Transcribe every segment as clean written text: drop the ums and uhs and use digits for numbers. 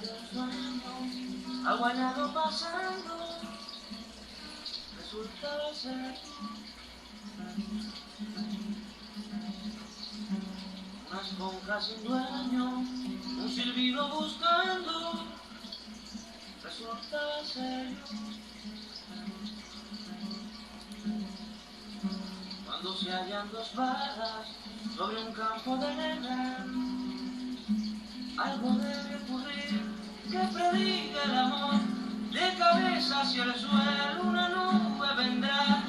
de un sueño, algo hallado pasando, resulta ser una esponja sin dueño, un silbido buscando, resulta ser cuando se hallan dos balas sobre un campo de guerra. Algo debe ocurrir que prediga el amor, de cabeza hacia el suelo una nube vendrá,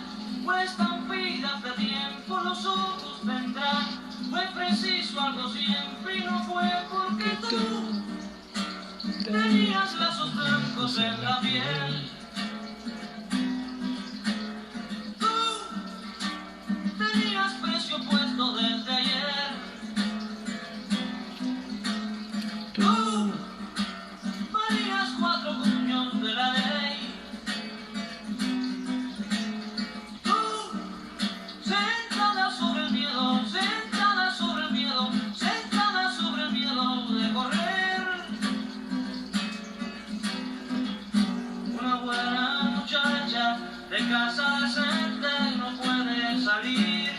o estampidas de tiempo los ojos vendrán. Fue preciso algo siempre y no fue porque tú tenías lazos blancos en la piel. Tú tenías precio puesto desde ayer. Tú valías 4 puños de la ley. Tú sentada sobre el miedo, sentada sobre el miedo, sentada sobre el miedo de correr. Una buena muchacha de casa decente no puede salir.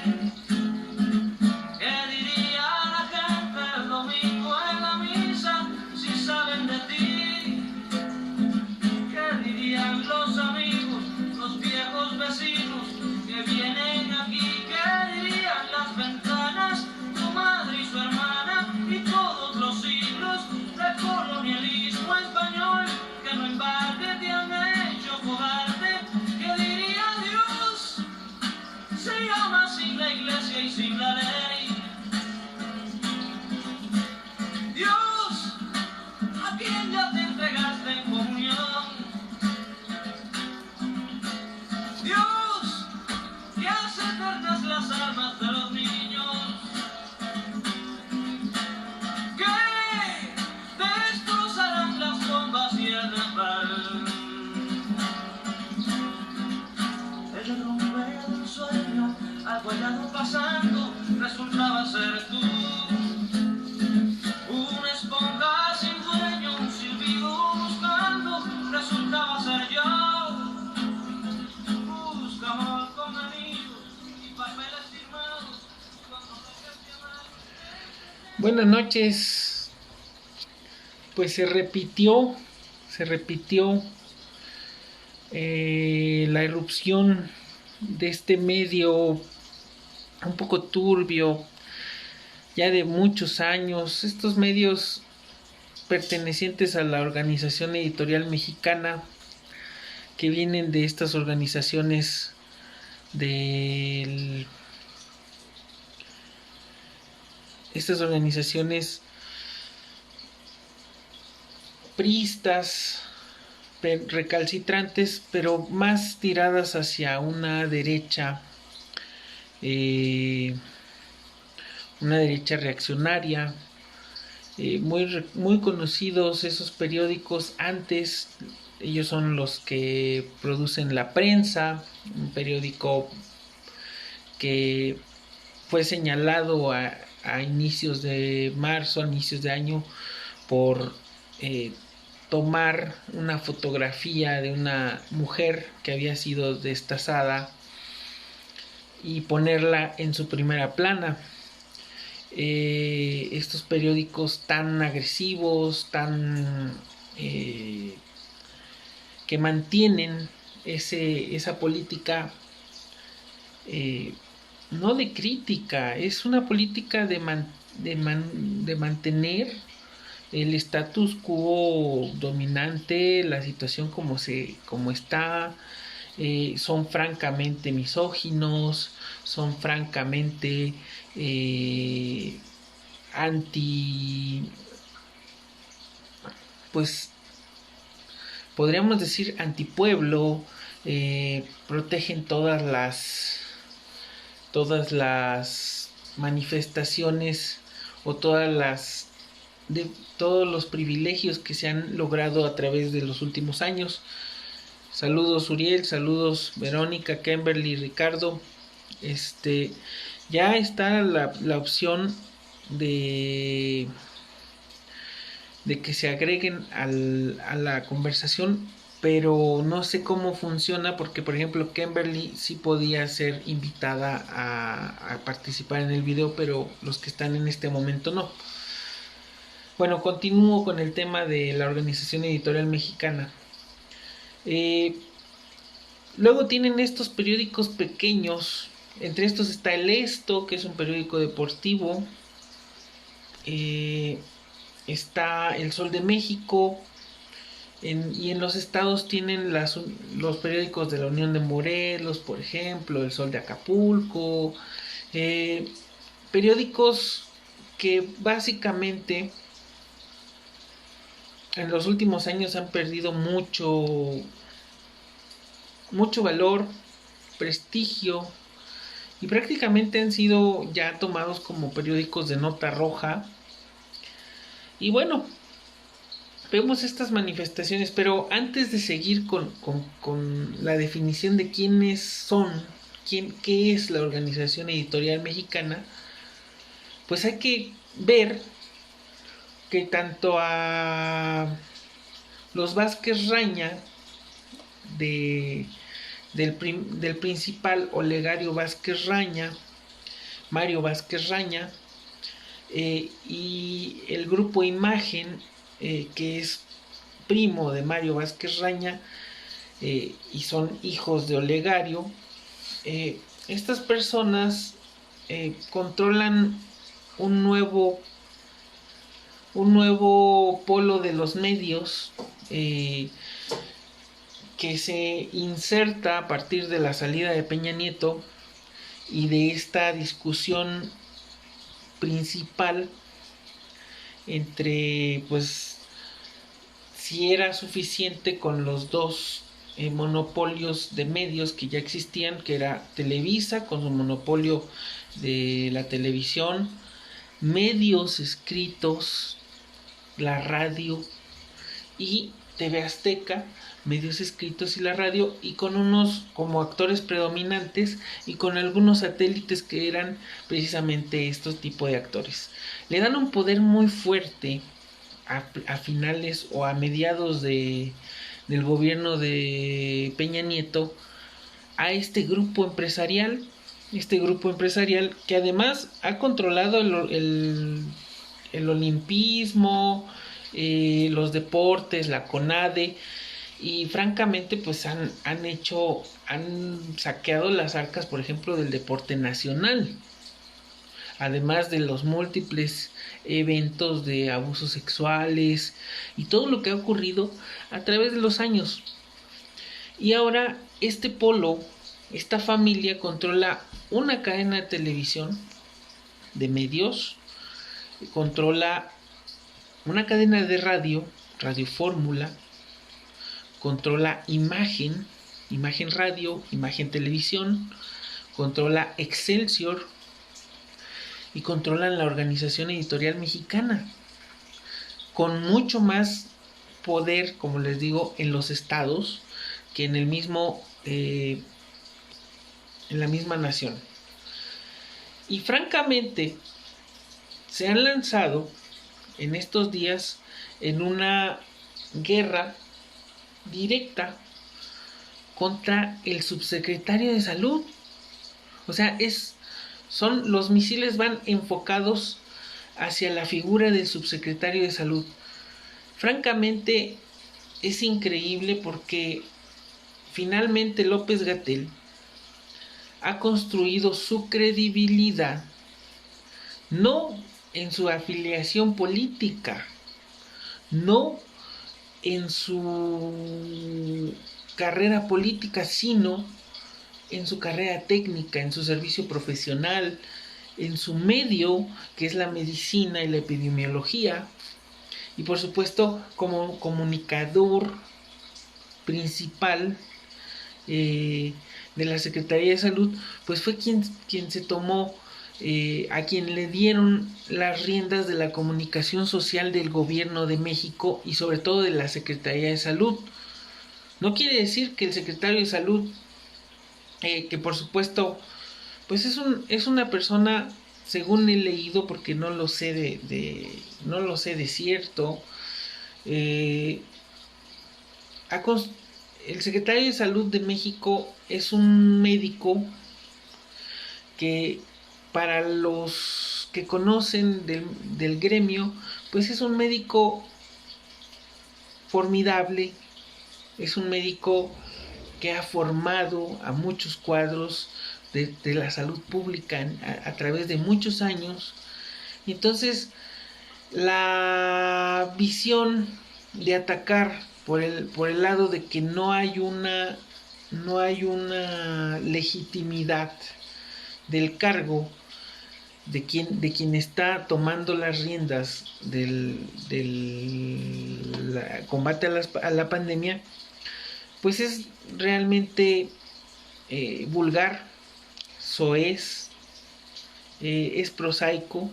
¿Qué diría la gente el domingo en la misa si saben de ti? ¿Qué dirían los amigos, los viejos vecinos que vienen aquí? ¿Qué dirían las ventanas, tu madre y su hermana y todos los siglos de colonialismo español que no invade te han hecho cobarde? ¿Qué diría Dios si amas sin la iglesia y sin la ley? Dios, ¿a quién ya te entregaste en comunión? Dios, que hace eternas las almas de los niños, que destrozarán las bombas y el napalm. El derrumbe del sueño, algo hallado pasando, resultaba ser tú. Una esponja sin dueño, un silbido buscando, resultaba ser yo. Busca amor con anillos y papeles firmados cuando dejes de amar. Buenas noches. Pues se repitió la irrupción de este medio un poco turbio, ya de muchos años. Estos medios pertenecientes a la Organización Editorial Mexicana, que vienen de estas organizaciones priistas, recalcitrantes, pero más tiradas hacia una derecha reaccionaria. Muy conocidos esos periódicos antes. Ellos son los que producen La Prensa, un periódico que fue señalado a inicios de marzo, a inicios de año, por tomar una fotografía de una mujer que había sido destazada y ponerla en su primera plana. Estos periódicos tan agresivos, que mantienen esa política, no de crítica, es una política de mantener el status quo dominante, la situación como está. Son francamente misóginos, son francamente pues podríamos decir antipueblo. Protegen todas las manifestaciones o todos los privilegios que se han logrado a través de los últimos años. Saludos Uriel, saludos Verónica, Kimberly, Ricardo. Ya está la opción de de que se agreguen a la conversación, pero no sé cómo funciona porque, por ejemplo, Kimberly sí podía ser invitada a participar en el video, pero los que están en este momento no. Bueno, continúo con el tema de la Organización Editorial Mexicana. Luego tienen estos periódicos pequeños, entre estos está El Esto, que es un periódico deportivo. Está El Sol de México, y en los estados tienen los periódicos de la Unión de Morelos, por ejemplo, El Sol de Acapulco, periódicos que básicamente en los últimos años han perdido mucho valor, prestigio, y prácticamente han sido ya tomados como periódicos de nota roja. Y bueno, vemos estas manifestaciones, pero antes de seguir con la definición de quiénes son, qué es la Organización Editorial Mexicana, pues hay que ver que tanto a los Vázquez Raña, del principal Olegario Vázquez Raña, Mario Vázquez Raña, y el grupo Imagen, que es primo de Mario Vázquez Raña, y son hijos de Olegario. Estas personas controlan un nuevo polo de los medios, que se inserta a partir de la salida de Peña Nieto y de esta discusión principal entre, pues, si era suficiente con los dos monopolios de medios que ya existían, que era Televisa con su monopolio de la televisión, medios escritos, la radio, y TV Azteca, medios escritos y la radio, y con unos como actores predominantes y con algunos satélites que eran precisamente estos tipos de actores. Le dan un poder muy fuerte a finales o a mediados del gobierno de Peña Nieto a este grupo empresarial que además ha controlado el olimpismo, los deportes, la CONADE, y francamente pues han saqueado las arcas, por ejemplo, del deporte nacional, además de los múltiples eventos de abusos sexuales y todo lo que ha ocurrido a través de los años. Y ahora esta familia controla una cadena de televisión, de medios, controla una cadena de radio, Radio Fórmula, controla Imagen Radio, Imagen Televisión, controla Excelsior y controlan la Organización Editorial Mexicana, con mucho más poder, como les digo, en los estados que en la misma nación. Y francamente se han lanzado en estos días en una guerra directa contra el subsecretario de Salud. O sea, los misiles van enfocados hacia la figura del subsecretario de Salud. Francamente es increíble porque finalmente López-Gatell ha construido su credibilidad no en su afiliación política, no en su carrera política, sino en su carrera técnica, en su servicio profesional, en su medio, que es la medicina y la epidemiología, y por supuesto como comunicador principal de la Secretaría de Salud, pues fue quien se tomó, a quien le dieron las riendas de la comunicación social del gobierno de México y sobre todo de la Secretaría de Salud. No quiere decir que el secretario de Salud, que por supuesto pues es una persona, según he leído, porque no lo sé de cierto, Eh, el secretario de Salud de México es un médico que, para los que conocen del gremio, pues es un médico formidable, es un médico que ha formado a muchos cuadros de la salud pública a través de muchos años. Y entonces la visión de atacar por el lado de que no hay una legitimidad del cargo de quien está tomando las riendas del combate a la pandemia, pues es realmente vulgar, soez, es prosaico,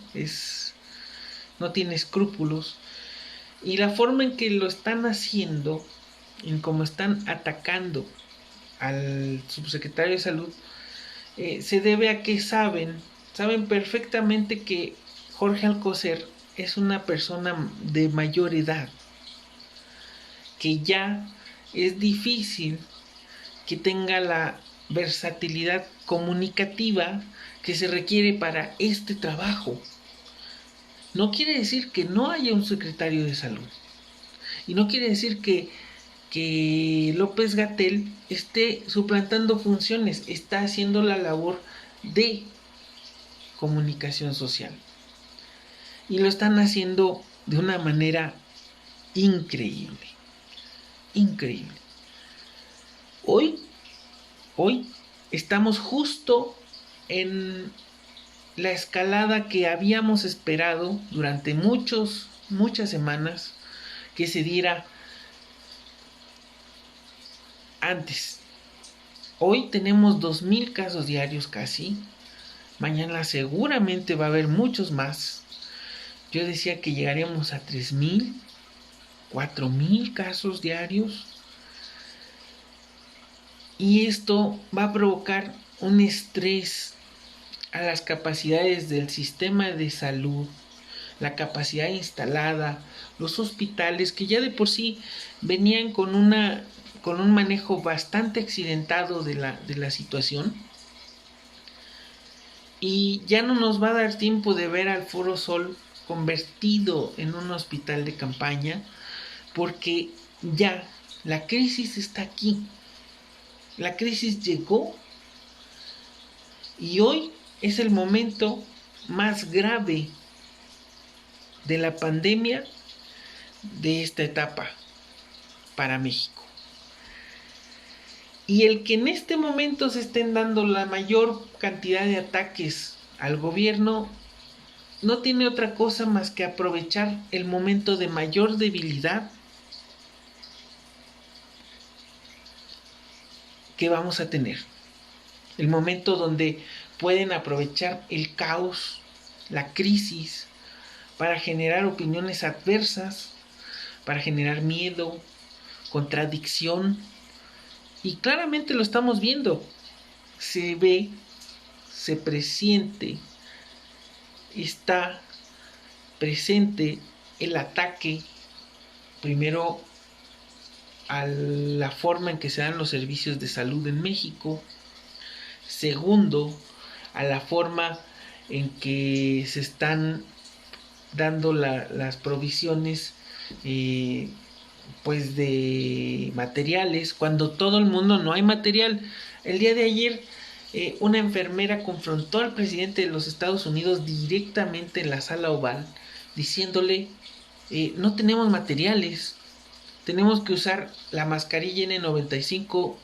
no tiene escrúpulos. Y la forma en que lo están haciendo, en cómo están atacando al subsecretario de Salud, se debe a que saben perfectamente que Jorge Alcocer es una persona de mayor edad, que ya es difícil que tenga la versatilidad comunicativa que se requiere para este trabajo. No quiere decir que no haya un secretario de salud. Y no quiere decir que López-Gatell esté suplantando funciones. Está haciendo la labor de comunicación social. Y lo están haciendo de una manera increíble. Increíble. Hoy estamos justo en la escalada que habíamos esperado durante muchas semanas que se diera antes. Hoy tenemos 2,000 casos diarios casi. Mañana seguramente va a haber muchos más. Yo decía que llegaríamos a 3,000, 4,000 casos diarios. Y esto va a provocar un estrés a las capacidades del sistema de salud, la capacidad instalada, los hospitales que ya de por sí venían con un manejo bastante accidentado de la situación. Y ya no nos va a dar tiempo de ver al Foro Sol convertido en un hospital de campaña, porque ya la crisis está aquí. La crisis llegó y hoy es el momento más grave de la pandemia de esta etapa para México. Y el que en este momento se estén dando la mayor cantidad de ataques al gobierno no tiene otra cosa más que aprovechar el momento de mayor debilidad que vamos a tener. El momento donde pueden aprovechar el caos, la crisis, para generar opiniones adversas, para generar miedo, contradicción. Y claramente lo estamos viendo. Se ve, se presiente, está presente el ataque, primero a la forma en que se dan los servicios de salud en México, segundo a la forma en que se están dando las provisiones pues de materiales, cuando todo el mundo no hay material. El día de ayer una enfermera confrontó al presidente de los Estados Unidos directamente en la sala oval, diciéndole no tenemos materiales, tenemos que usar la mascarilla N95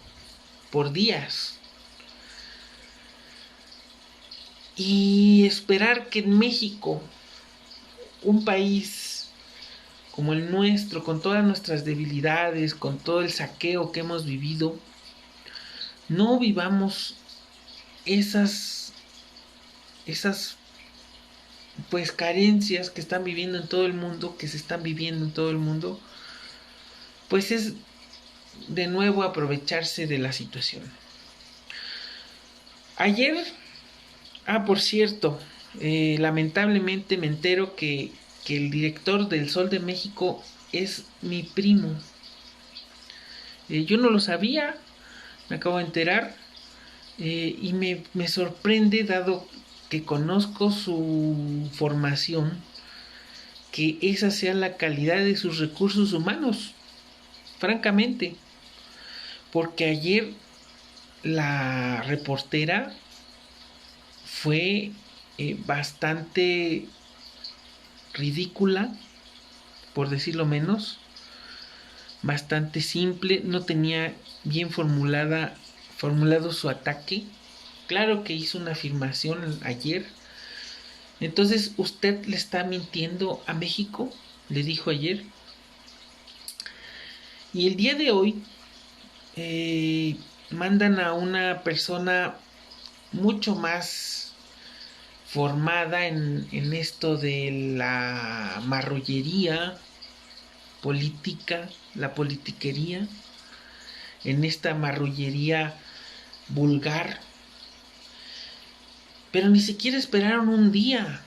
por días. Y esperar que en México, un país como el nuestro, con todas nuestras debilidades, con todo el saqueo que hemos vivido, no vivamos esas pues carencias que están viviendo en todo el mundo, que se están viviendo en todo el mundo, pues es de nuevo aprovecharse de la situación. Ayer, por cierto, lamentablemente me entero que el director del Sol de México es mi primo. Yo no lo sabía, me acabo de enterar, y me sorprende, dado que conozco su formación, que esa sea la calidad de sus recursos humanos, francamente. Porque ayer la reportera fue bastante ridícula, por decirlo menos, bastante simple, no tenía bien formulado su ataque. Claro que hizo una afirmación ayer. Entonces, usted le está mintiendo a México, le dijo ayer. Y el día de hoy mandan a una persona mucho más formada en esto de la marrullería política, la politiquería, en esta marrullería vulgar. Pero ni siquiera esperaron un día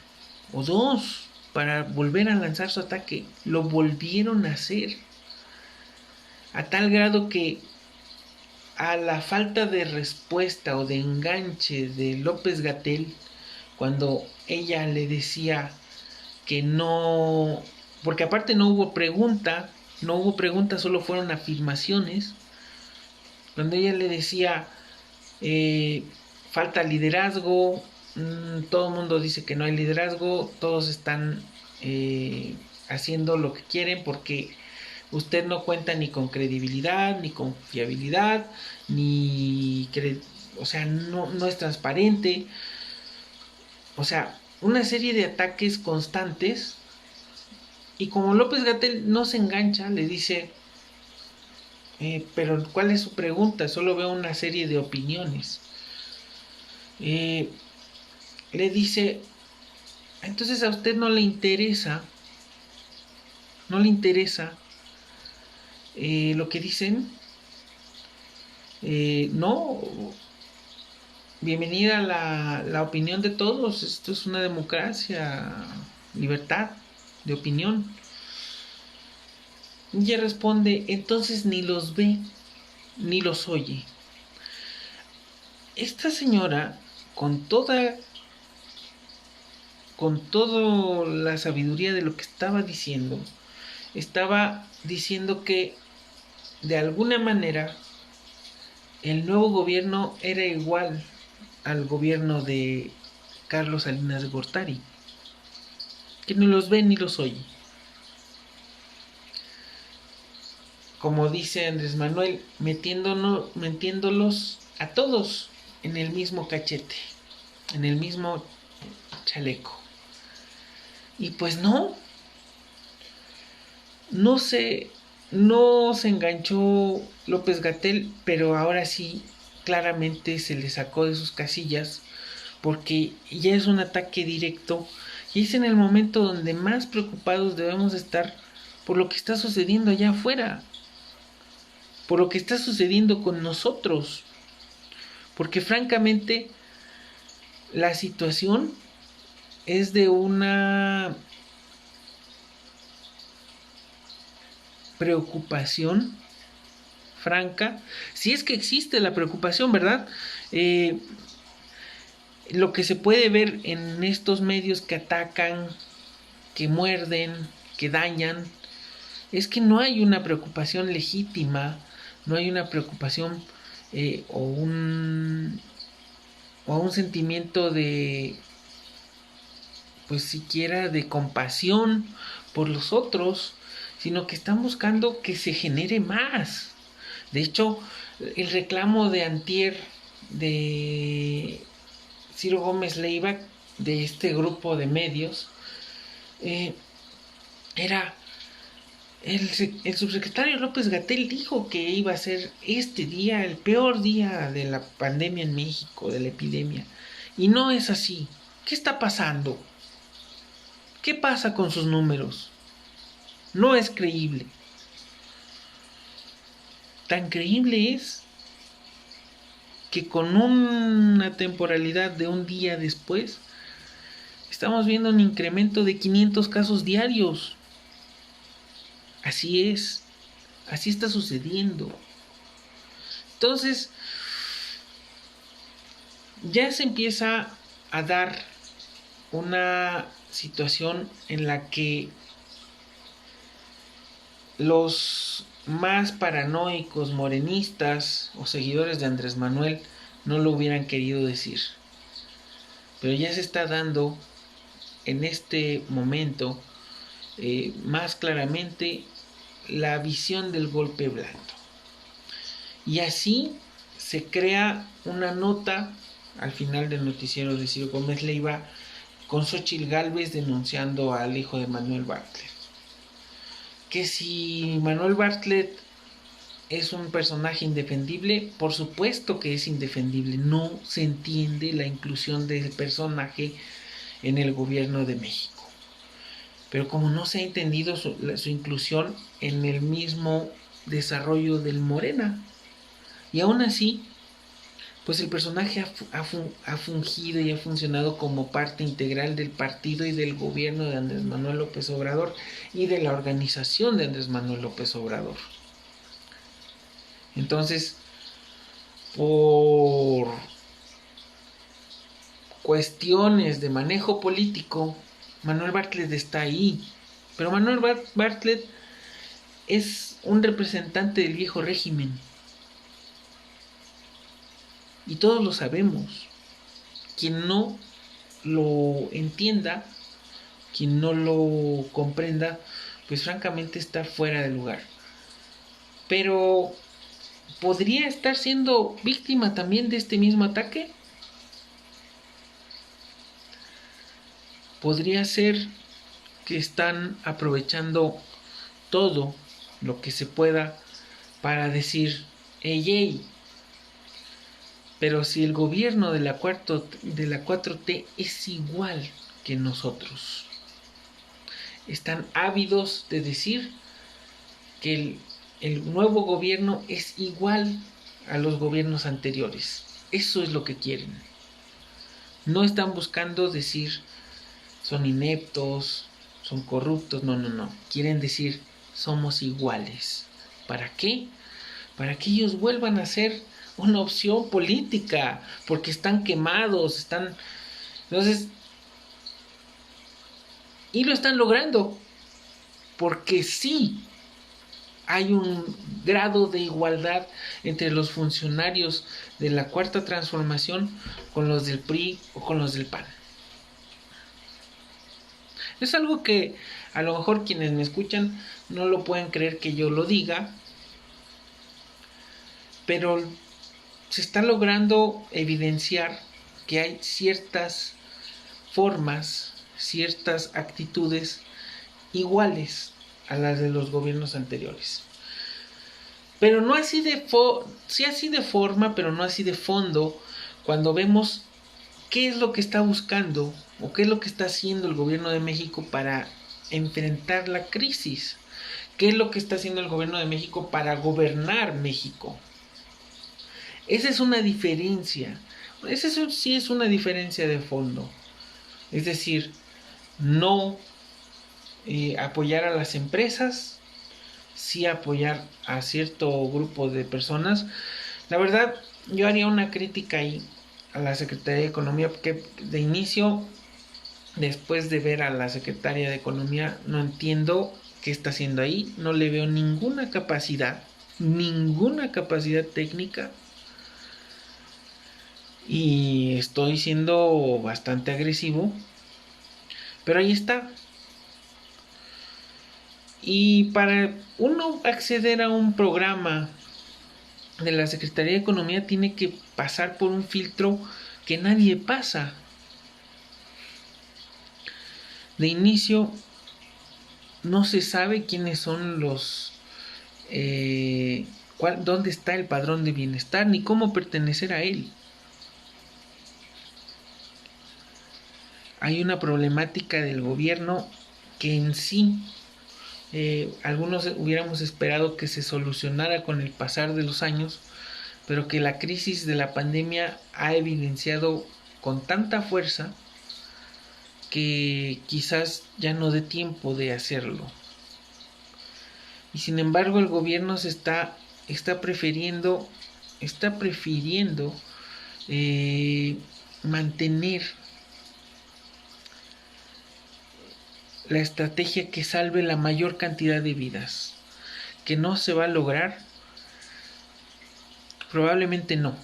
o dos para volver a lanzar su ataque. Lo volvieron a hacer. A tal grado que a la falta de respuesta o de enganche de López-Gatell, cuando ella le decía que no, porque aparte no hubo pregunta, solo fueron afirmaciones. Cuando ella le decía falta liderazgo, todo el mundo dice que no hay liderazgo, todos están haciendo lo que quieren porque usted no cuenta ni con credibilidad, ni con fiabilidad, o sea, no es transparente. O sea, una serie de ataques constantes. Y como López-Gatell no se engancha, le dice, pero ¿cuál es su pregunta? Solo veo una serie de opiniones. Le dice, entonces a usted no le interesa lo que dicen. No, bienvenida a la opinión de todos. Esto es una democracia, libertad de opinión. Y ella responde, entonces ni los ve ni los oye. Esta señora, con toda la sabiduría de lo que estaba diciendo que de alguna manera el nuevo gobierno era igual al gobierno de Carlos Salinas de Gortari, que ni los ve ni los oye. Como dice Andrés Manuel, metiéndolos a todos en el mismo cachete, en el mismo chaleco. Y pues no se enganchó López-Gatell, pero ahora sí claramente se le sacó de sus casillas, porque ya es un ataque directo y es en el momento donde más preocupados debemos estar por lo que está sucediendo allá afuera, por lo que está sucediendo con nosotros, porque francamente la situación es de una preocupación franca, si es que existe la preocupación, ¿verdad? Lo que se puede ver en estos medios que atacan, que muerden, que dañan, es que no hay una preocupación legítima, no hay una preocupación o un sentimiento de, pues siquiera de compasión por los otros, sino que están buscando que se genere más. De hecho, el reclamo de antier de Ciro Gómez Leiva, de este grupo de medios, era el subsecretario López-Gatell dijo que iba a ser este día el peor día de la pandemia en México, de la epidemia, y no es así. ¿Qué está pasando? ¿Qué pasa con sus números? No es creíble. Tan creíble es que con una temporalidad de un día después estamos viendo un incremento de 500 casos diarios. Así es, así está sucediendo. Entonces, ya se empieza a dar una situación en la que los más paranoicos morenistas o seguidores de Andrés Manuel no lo hubieran querido decir. Pero ya se está dando en este momento más claramente la visión del golpe blando. Y así se crea una nota al final del noticiero de Ciro Gómez Leiva con Xóchitl Gálvez denunciando al hijo de Manuel Bartlett. Que si Manuel Bartlett es un personaje indefendible, por supuesto que es indefendible. No se entiende la inclusión del personaje en el gobierno de México. Pero como no se ha entendido su inclusión en el mismo desarrollo del Morena. Y aún así, pues el personaje ha fungido y ha funcionado como parte integral del partido y del gobierno de Andrés Manuel López Obrador y de la organización de Andrés Manuel López Obrador. Entonces, por cuestiones de manejo político, Manuel Bartlett está ahí. Pero Manuel Bartlett es un representante del viejo régimen. Y todos lo sabemos. Quien no lo entienda, quien no lo comprenda, pues francamente está fuera de lugar. Pero ¿podría estar siendo víctima también de este mismo ataque? Podría ser que están aprovechando todo lo que se pueda para decir, hey, pero si el gobierno de la 4T es igual que nosotros, están ávidos de decir que el nuevo gobierno es igual a los gobiernos anteriores. Eso es lo que quieren. No están buscando decir son ineptos, son corruptos, no. Quieren decir somos iguales. ¿Para qué? Para que ellos vuelvan a ser una opción política, porque están quemados, entonces, y lo están logrando, porque sí hay un grado de igualdad entre los funcionarios de la Cuarta Transformación con los del PRI o con los del PAN. Es algo que a lo mejor quienes me escuchan no lo pueden creer que yo lo diga, pero se está logrando evidenciar que hay ciertas formas, ciertas actitudes iguales a las de los gobiernos anteriores. Pero no así sí así de forma, pero no así de fondo, cuando vemos qué es lo que está buscando o qué es lo que está haciendo el gobierno de México para enfrentar la crisis. ¿Qué es lo que está haciendo el gobierno de México para gobernar México? Esa es una diferencia. Esa sí es una diferencia de fondo. Es decir, no apoyar a las empresas, sí apoyar a cierto grupo de personas. La verdad, yo haría una crítica ahí a la Secretaría de Economía, porque de inicio, después de ver a la Secretaria de Economía, no entiendo qué está haciendo ahí. No le veo ninguna capacidad técnica. Y estoy siendo bastante agresivo, pero ahí está. Y para uno acceder a un programa de la Secretaría de Economía tiene que pasar por un filtro que nadie pasa. De inicio no se sabe quiénes son los dónde está el padrón de bienestar ni cómo pertenecer a él. Hay una problemática del gobierno que en sí algunos hubiéramos esperado que se solucionara con el pasar de los años, pero que la crisis de la pandemia ha evidenciado con tanta fuerza que quizás ya no dé tiempo de hacerlo. Y sin embargo el gobierno está prefiriendo mantener la estrategia que salve la mayor cantidad de vidas. Que no se va a lograr. Probablemente no.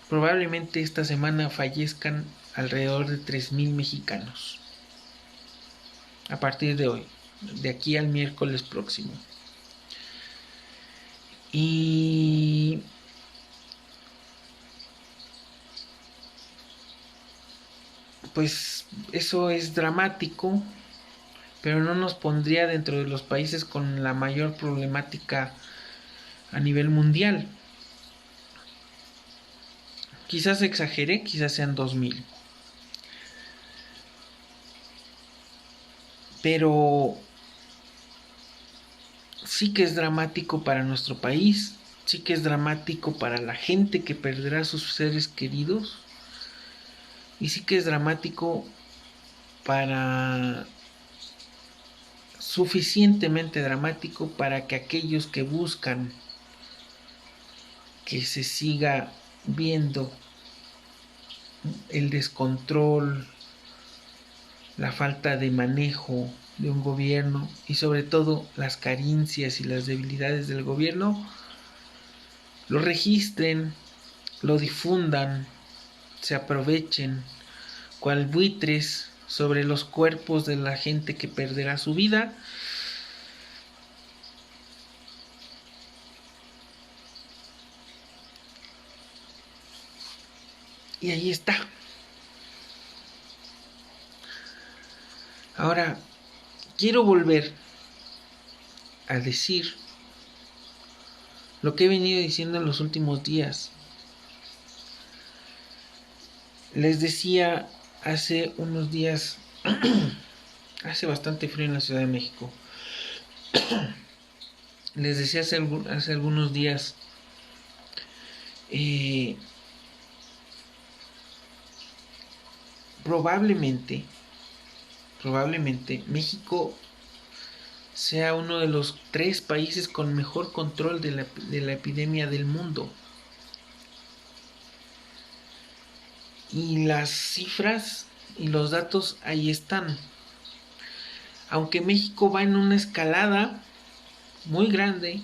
Probablemente esta semana fallezcan alrededor de 3,000 mexicanos. A partir de hoy. De aquí al miércoles próximo. Y pues eso es dramático, pero no nos pondría dentro de los países con la mayor problemática a nivel mundial. Quizás exageré, quizás sean 2,000. Pero sí que es dramático para nuestro país, sí que es dramático para la gente que perderá a sus seres queridos, y sí que es dramático suficientemente dramático para que aquellos que buscan que se siga viendo el descontrol, la falta de manejo de un gobierno y sobre todo las carencias y las debilidades del gobierno, lo registren, lo difundan, se aprovechen cual buitres sobre los cuerpos de la gente que perderá su vida. Y ahí está. Ahora, quiero volver a decir lo que he venido diciendo en los últimos días. Les decía hace unos días, hace bastante frío en la Ciudad de México. Les decía hace algunos días, probablemente México sea uno de los 3 países con mejor control de la epidemia del mundo. Y las cifras y los datos ahí están. Aunque México va en una escalada muy grande,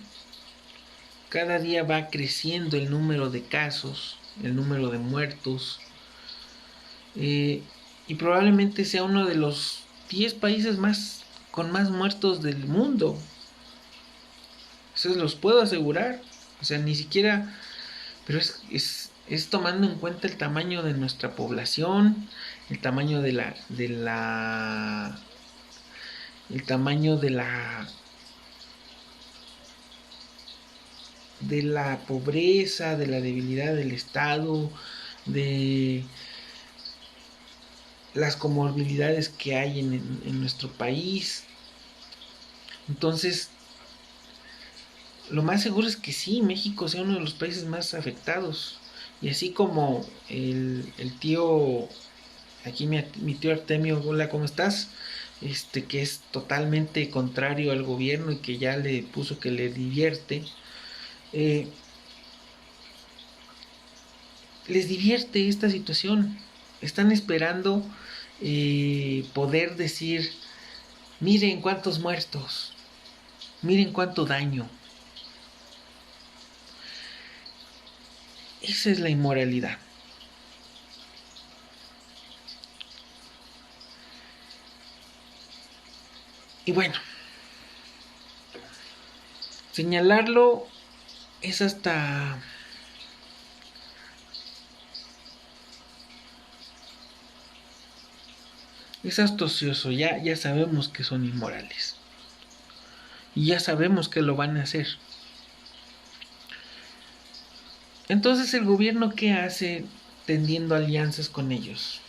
cada día va creciendo el número de casos, el número de muertos, y probablemente sea uno de los 10 países con más muertos del mundo. Eso los puedo asegurar. O sea, ni siquiera, pero es tomando en cuenta el tamaño de nuestra población, el tamaño de la pobreza, de la debilidad del Estado, de las comorbilidades que hay en nuestro país. Entonces, lo más seguro es que sí, México sea uno de los países más afectados. Y así como el tío, aquí mi tío Artemio, hola, ¿cómo estás? Que es totalmente contrario al gobierno y que ya le puso que le divierte. Les divierte esta situación. Están esperando poder decir, miren cuántos muertos, miren cuánto daño. Esa es la inmoralidad. Y bueno, señalarlo es hasta ocioso. Ya sabemos que son inmorales y ya sabemos que lo van a hacer. Entonces, ¿el gobierno qué hace tendiendo alianzas con ellos?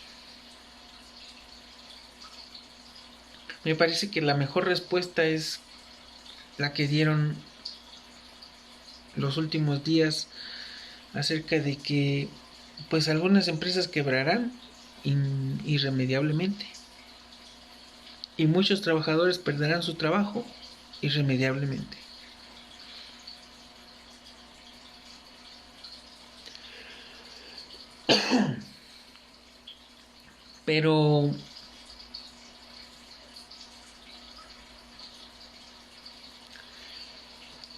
Me parece que la mejor respuesta es la que dieron los últimos días acerca de que pues algunas empresas quebrarán irremediablemente y muchos trabajadores perderán su trabajo irremediablemente. Pero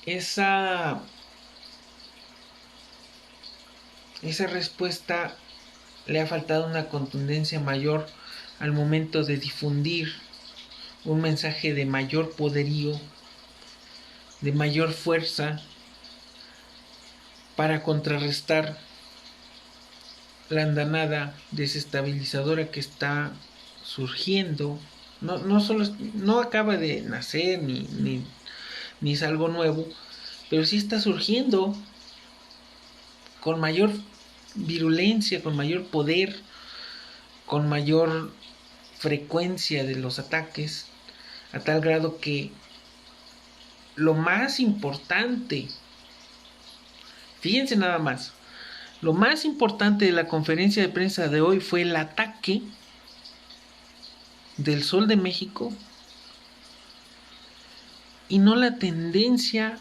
esa respuesta le ha faltado una contundencia mayor al momento de difundir un mensaje de mayor poderío, de mayor fuerza, para contrarrestar la andanada desestabilizadora que está surgiendo. No acaba de nacer ni es algo nuevo, pero sí está surgiendo con mayor virulencia, con mayor poder, con mayor frecuencia de los ataques, a tal grado que lo más importante, fíjense nada más, lo más importante de la conferencia de prensa de hoy fue el ataque del Sol de México y no la tendencia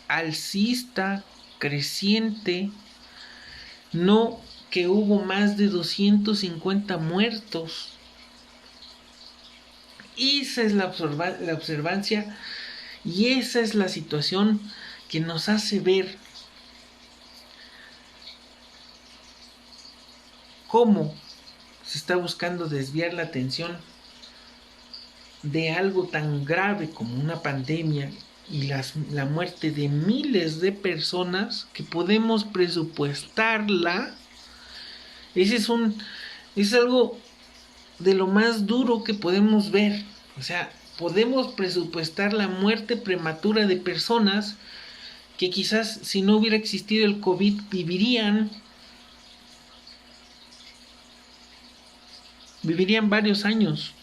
alcista, creciente, no que hubo más de 250 muertos. Esa es la observancia y esa es la situación que nos hace ver cómo se está buscando desviar la atención de algo tan grave como una pandemia y la muerte de miles de personas, que podemos presupuestarla. Es algo de lo más duro que podemos ver. O sea, podemos presupuestar la muerte prematura de personas que quizás, si no hubiera existido el COVID, vivirían varios años.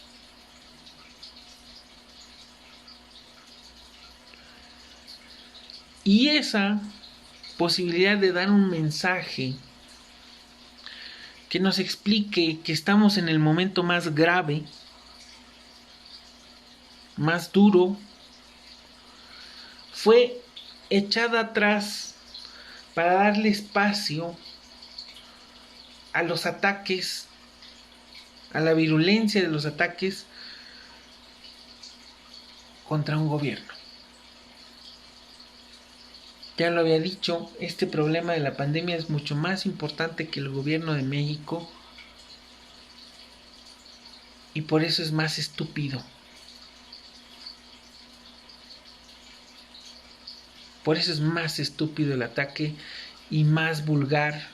Y esa posibilidad de dar un mensaje que nos explique que estamos en el momento más grave, más duro, fue echada atrás para darle espacio a los ataques, a la virulencia de los ataques contra un gobierno. Ya lo había dicho, este problema de la pandemia es mucho más importante que el gobierno de México y por eso es más estúpido. Por eso es más estúpido el ataque y más vulgar.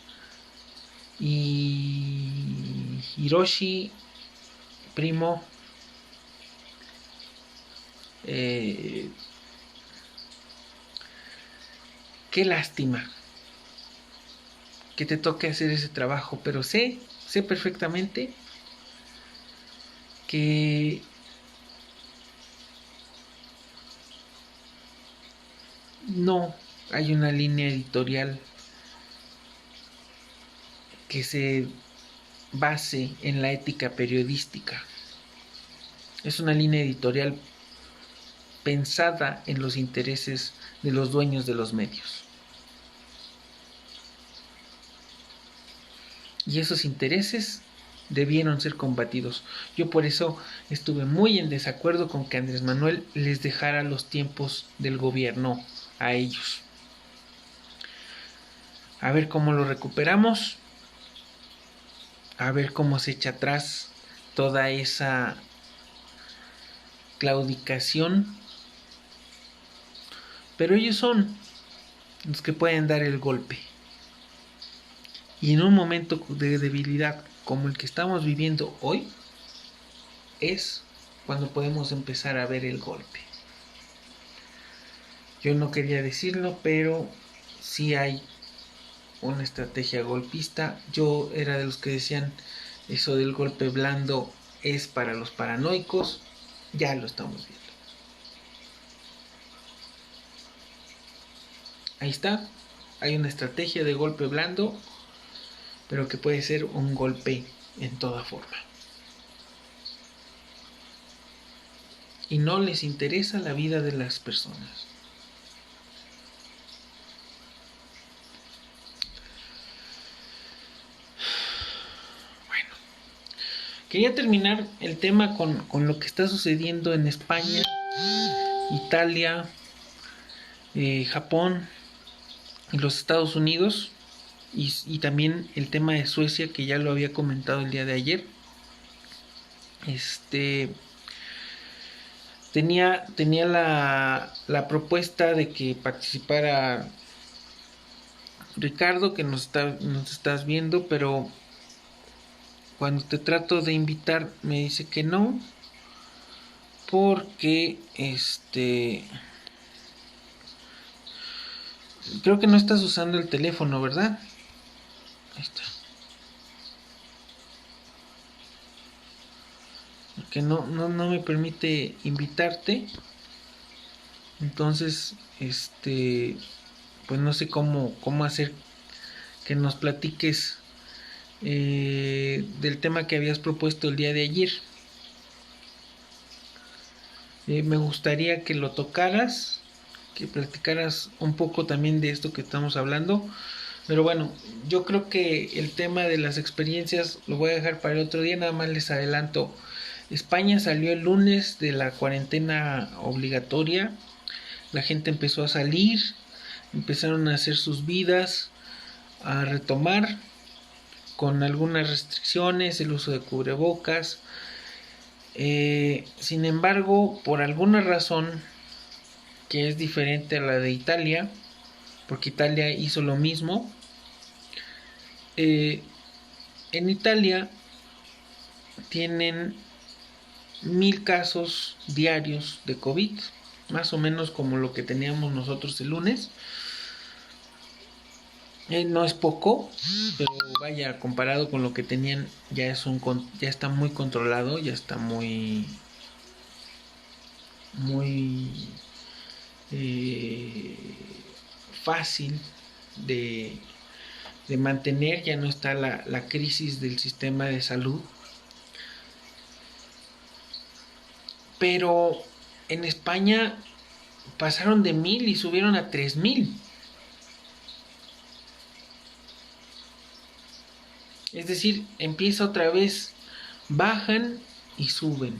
Y Hiroshi, primo, qué lástima que te toque hacer ese trabajo, pero sé perfectamente que no hay una línea editorial que se base en la ética periodística. Es una línea editorial pensada en los intereses de los dueños de los medios. Y esos intereses debieron ser combatidos. Yo por eso estuve muy en desacuerdo con que Andrés Manuel les dejara los tiempos del gobierno a ellos. A ver cómo lo recuperamos, a ver cómo se echa atrás toda esa claudicación, pero ellos son los que pueden dar el golpe. Y en un momento de debilidad como el que estamos viviendo hoy, es cuando podemos empezar a ver el golpe. Yo no quería decirlo, pero sí hay una estrategia golpista. Yo era de los que decían eso del golpe blando es para los paranoicos. Ya lo estamos viendo. Ahí está. Hay una estrategia de golpe blando, pero que puede ser un golpe en toda forma. Y no les interesa la vida de las personas. Bueno, quería terminar el tema con lo que está sucediendo en España, Italia, Japón y los Estados Unidos, y también el tema de Suecia, que ya lo había comentado el día de ayer. Tenía la propuesta de que participara Ricardo, que nos estás viendo, pero cuando te trato de invitar me dice que no, porque creo que no estás usando el teléfono, ¿verdad? Ahí está. Porque no me permite invitarte. Entonces, pues no sé cómo hacer que nos platiques del tema que habías propuesto el día de ayer. Me gustaría que lo tocaras, que platicaras un poco también de esto que estamos hablando. Pero bueno, yo creo que el tema de las experiencias lo voy a dejar para el otro día. Nada más les adelanto. España salió el lunes de la cuarentena obligatoria. La gente empezó a salir, empezaron a hacer sus vidas, a retomar con algunas restricciones, el uso de cubrebocas. Sin embargo, por alguna razón que es diferente a la de Italia, porque Italia hizo lo mismo, en Italia tienen 1000 casos diarios de COVID, más o menos como lo que teníamos nosotros el lunes. No es poco, pero vaya, comparado con lo que tenían, ya está muy controlado, ya está muy fácil de mantener. Ya no está la crisis del sistema de salud. Pero en España pasaron de 1000 y subieron a 3000. Es decir, empieza otra vez, bajan y suben.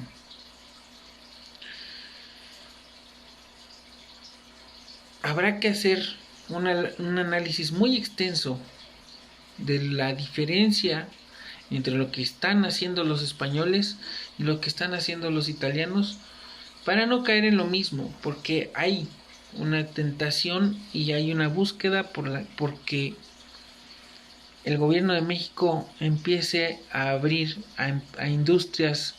Habrá que hacer un análisis muy extenso de la diferencia entre lo que están haciendo los españoles y lo que están haciendo los italianos, para no caer en lo mismo, porque hay una tentación y hay una búsqueda porque el gobierno de México empiece a abrir a industrias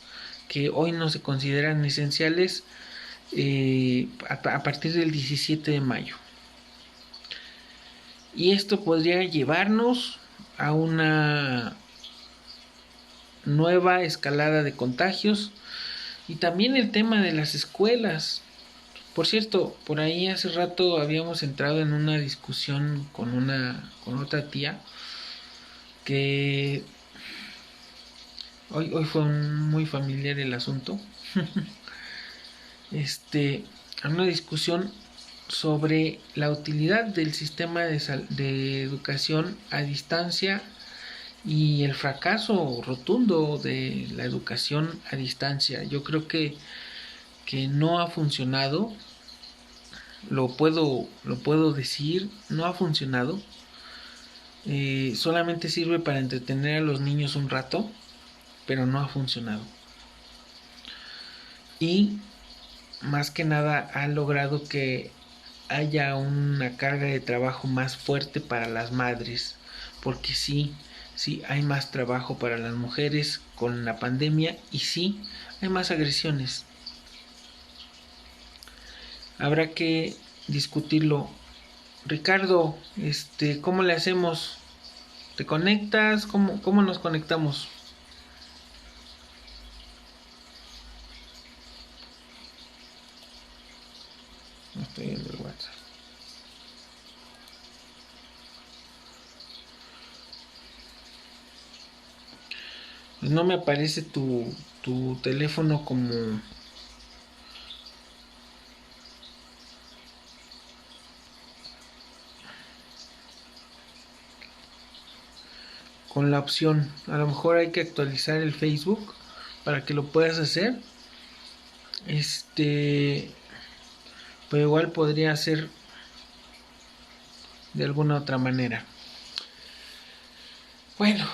que hoy no se consideran esenciales a partir del 17 de mayo. Y esto podría llevarnos a una nueva escalada de contagios, y también el tema de las escuelas. Por cierto, por ahí hace rato habíamos entrado en una discusión con otra tía que hoy fue muy familiar el asunto. Una discusión sobre la utilidad del sistema de educación a distancia y el fracaso rotundo de la educación a distancia. Yo creo que no ha funcionado. Lo puedo decir, no ha funcionado. Solamente sirve para entretener a los niños un rato, pero no ha funcionado. Y más que nada ha logrado que haya una carga de trabajo más fuerte para las madres, porque sí hay más trabajo para las mujeres con la pandemia, y sí hay más agresiones. Habrá que discutirlo. Ricardo, ¿cómo le hacemos? ¿Te conectas? ¿Cómo nos conectamos? No estoy viendo el WhatsApp. Pues no me aparece tu teléfono como... con la opción. A lo mejor hay que actualizar el Facebook para que lo puedas hacer. Pero igual podría ser de alguna otra manera. Bueno,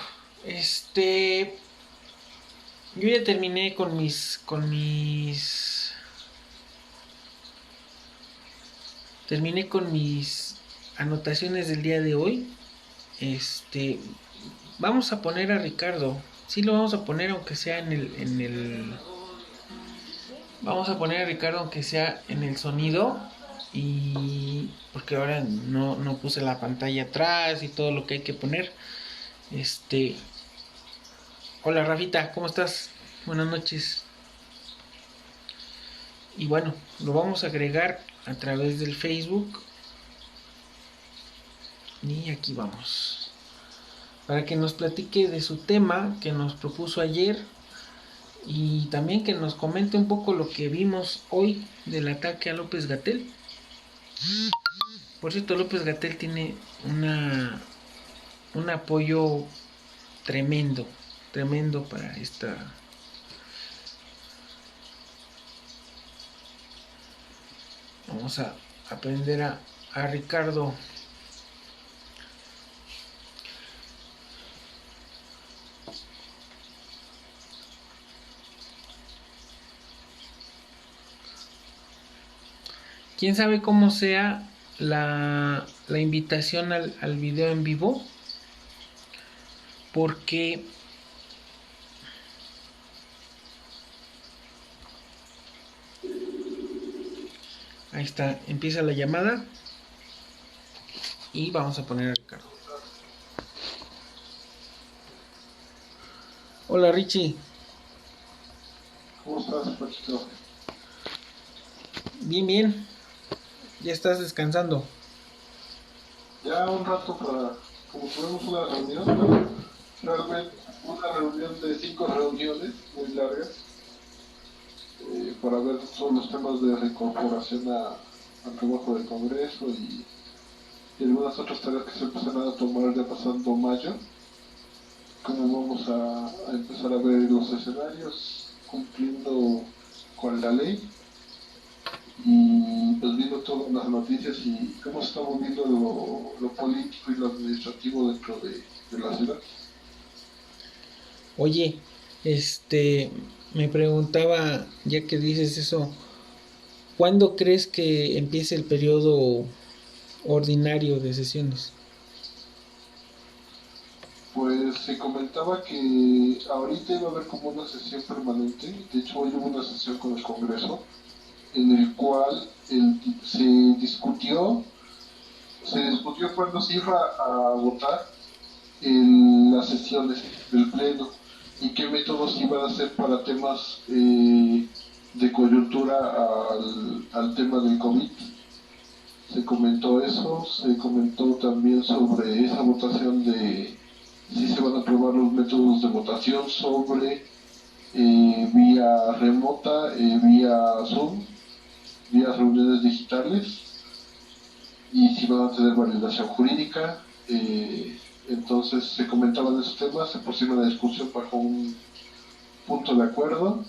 yo ya terminé con mis anotaciones del día de hoy. Vamos a poner a Ricardo. Sí, lo vamos a poner aunque sea vamos a poner a Ricardo aunque sea en el sonido. Y porque ahora no puse la pantalla atrás y todo lo que hay que poner. Hola Rafita, ¿cómo estás? Buenas noches. Y bueno, lo vamos a agregar a través del Facebook. Y aquí vamos. Para que nos platique de su tema que nos propuso ayer. Y también que nos comente un poco lo que vimos hoy del ataque a López-Gatell. Por cierto, López-Gatell tiene un apoyo tremendo para esta. Vamos a aprender a Ricardo. Quién sabe cómo sea la invitación al video en vivo, porque ahí está, empieza la llamada y vamos a poner a Ricardo. Hola Richie. ¿Cómo estás, Pachito? Bien. Ya estás descansando. Ya un rato como tuvimos una reunión, pero realmente una reunión de 5 reuniones muy largas, para ver todos los temas de reincorporación al trabajo del Congreso y algunas otras tareas que se empiezan a tomar ya pasando mayo, cómo vamos a empezar a ver los escenarios cumpliendo con la ley. Y pues viendo todas las noticias y cómo se está moviendo lo político y lo administrativo dentro de la ciudad. Oye, me preguntaba, ya que dices eso, ¿cuándo crees que empiece el periodo ordinario de sesiones? Pues se comentaba que ahorita iba a haber como una sesión permanente. De hecho hoy hubo una sesión con el Congreso en el cual se discutió cuándo se iba a votar en las sesiones del Pleno y qué métodos iban a hacer para temas de coyuntura al tema del COVID. Se comentó eso, se comentó también sobre esa votación de si se van a aprobar los métodos de votación sobre vía remota, vía Zoom, vía reuniones digitales, y si van a tener validación jurídica. Entonces se comentaban esos temas, se pusieron a discusión bajo un punto de acuerdo,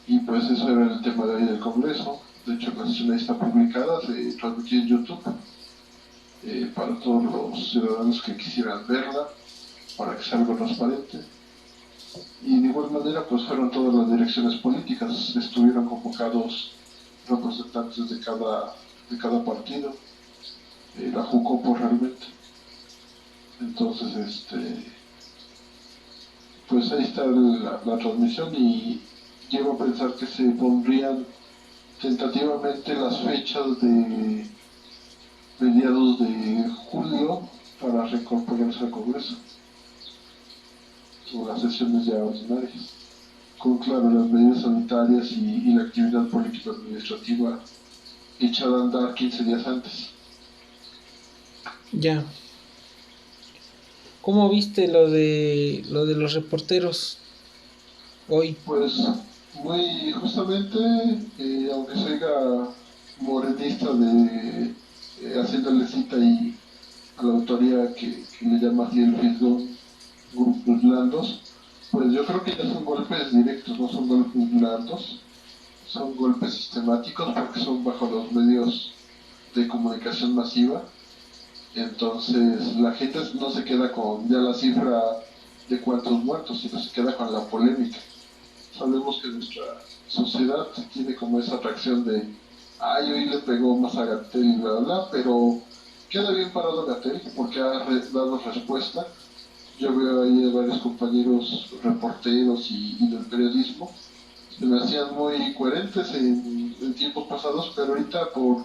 y pues eso era el tema de ahí del Congreso. De hecho la sesión ahí está publicada, se transmitió en YouTube para todos los ciudadanos que quisieran verla, para que sea algo transparente. Y de igual manera pues fueron todas las direcciones políticas, estuvieron convocados representantes de cada partido, la Jucopo realmente. Entonces pues ahí está la transmisión, y llego a pensar que se pondrían tentativamente las fechas de mediados de julio para reincorporarse al Congreso, o las sesiones ya ordinarias, con claro las medidas sanitarias y la actividad política administrativa echada a andar 15 días antes. Ya. ¿Cómo viste lo de los reporteros hoy? Pues muy justamente, aunque se oiga morenista de haciéndole cita y a la autoría que le llama así el Fisgón, grupos blandos, Pues yo creo que ya son golpes directos, no son golpes blandos, son golpes sistemáticos porque son bajo los medios de comunicación masiva. Entonces la gente no se queda con ya la cifra de cuántos muertos, sino se queda con la polémica. Sabemos que nuestra sociedad tiene como esa atracción de, ay, hoy le pegó más a Gatell y bla, bla, bla, pero queda bien parado Gatell porque ha dado respuesta. Yo veo ahí a varios compañeros reporteros y del periodismo, se me hacían muy coherentes en tiempos pasados, pero ahorita por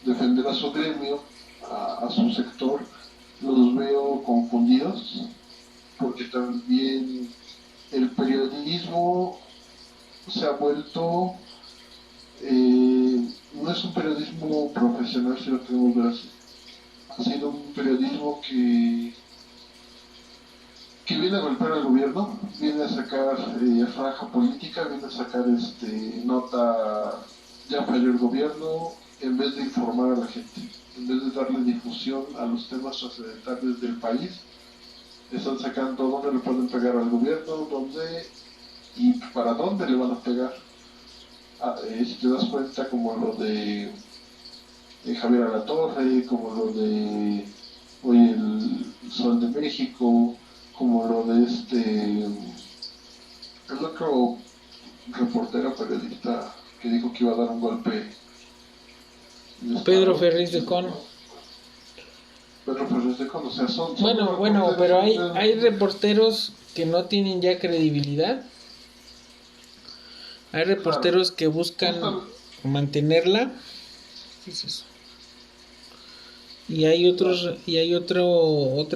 defender a su gremio, a su sector, los veo confundidos, porque también el periodismo se ha vuelto, no es un periodismo profesional, si lo queremos ver así, ha sido un periodismo que viene a golpear al gobierno, viene a sacar franja política, viene a sacar nota, ya falló el gobierno, en vez de informar a la gente, en vez de darle difusión a los temas trascendentales del país, están sacando dónde le pueden pegar al gobierno, dónde y para dónde le van a pegar. Si te das cuenta, como lo de Javier Alatorre, como lo de hoy el Sol de México, como lo de el otro reportero periodista que dijo que iba a dar un golpe. Pedro Ferriz de Con. Pedro Ferriz de Con, o sea, son Bueno, pero hay reporteros que no tienen ya credibilidad. Hay reporteros que buscan mantenerla. ¿Qué es eso? Y hay otra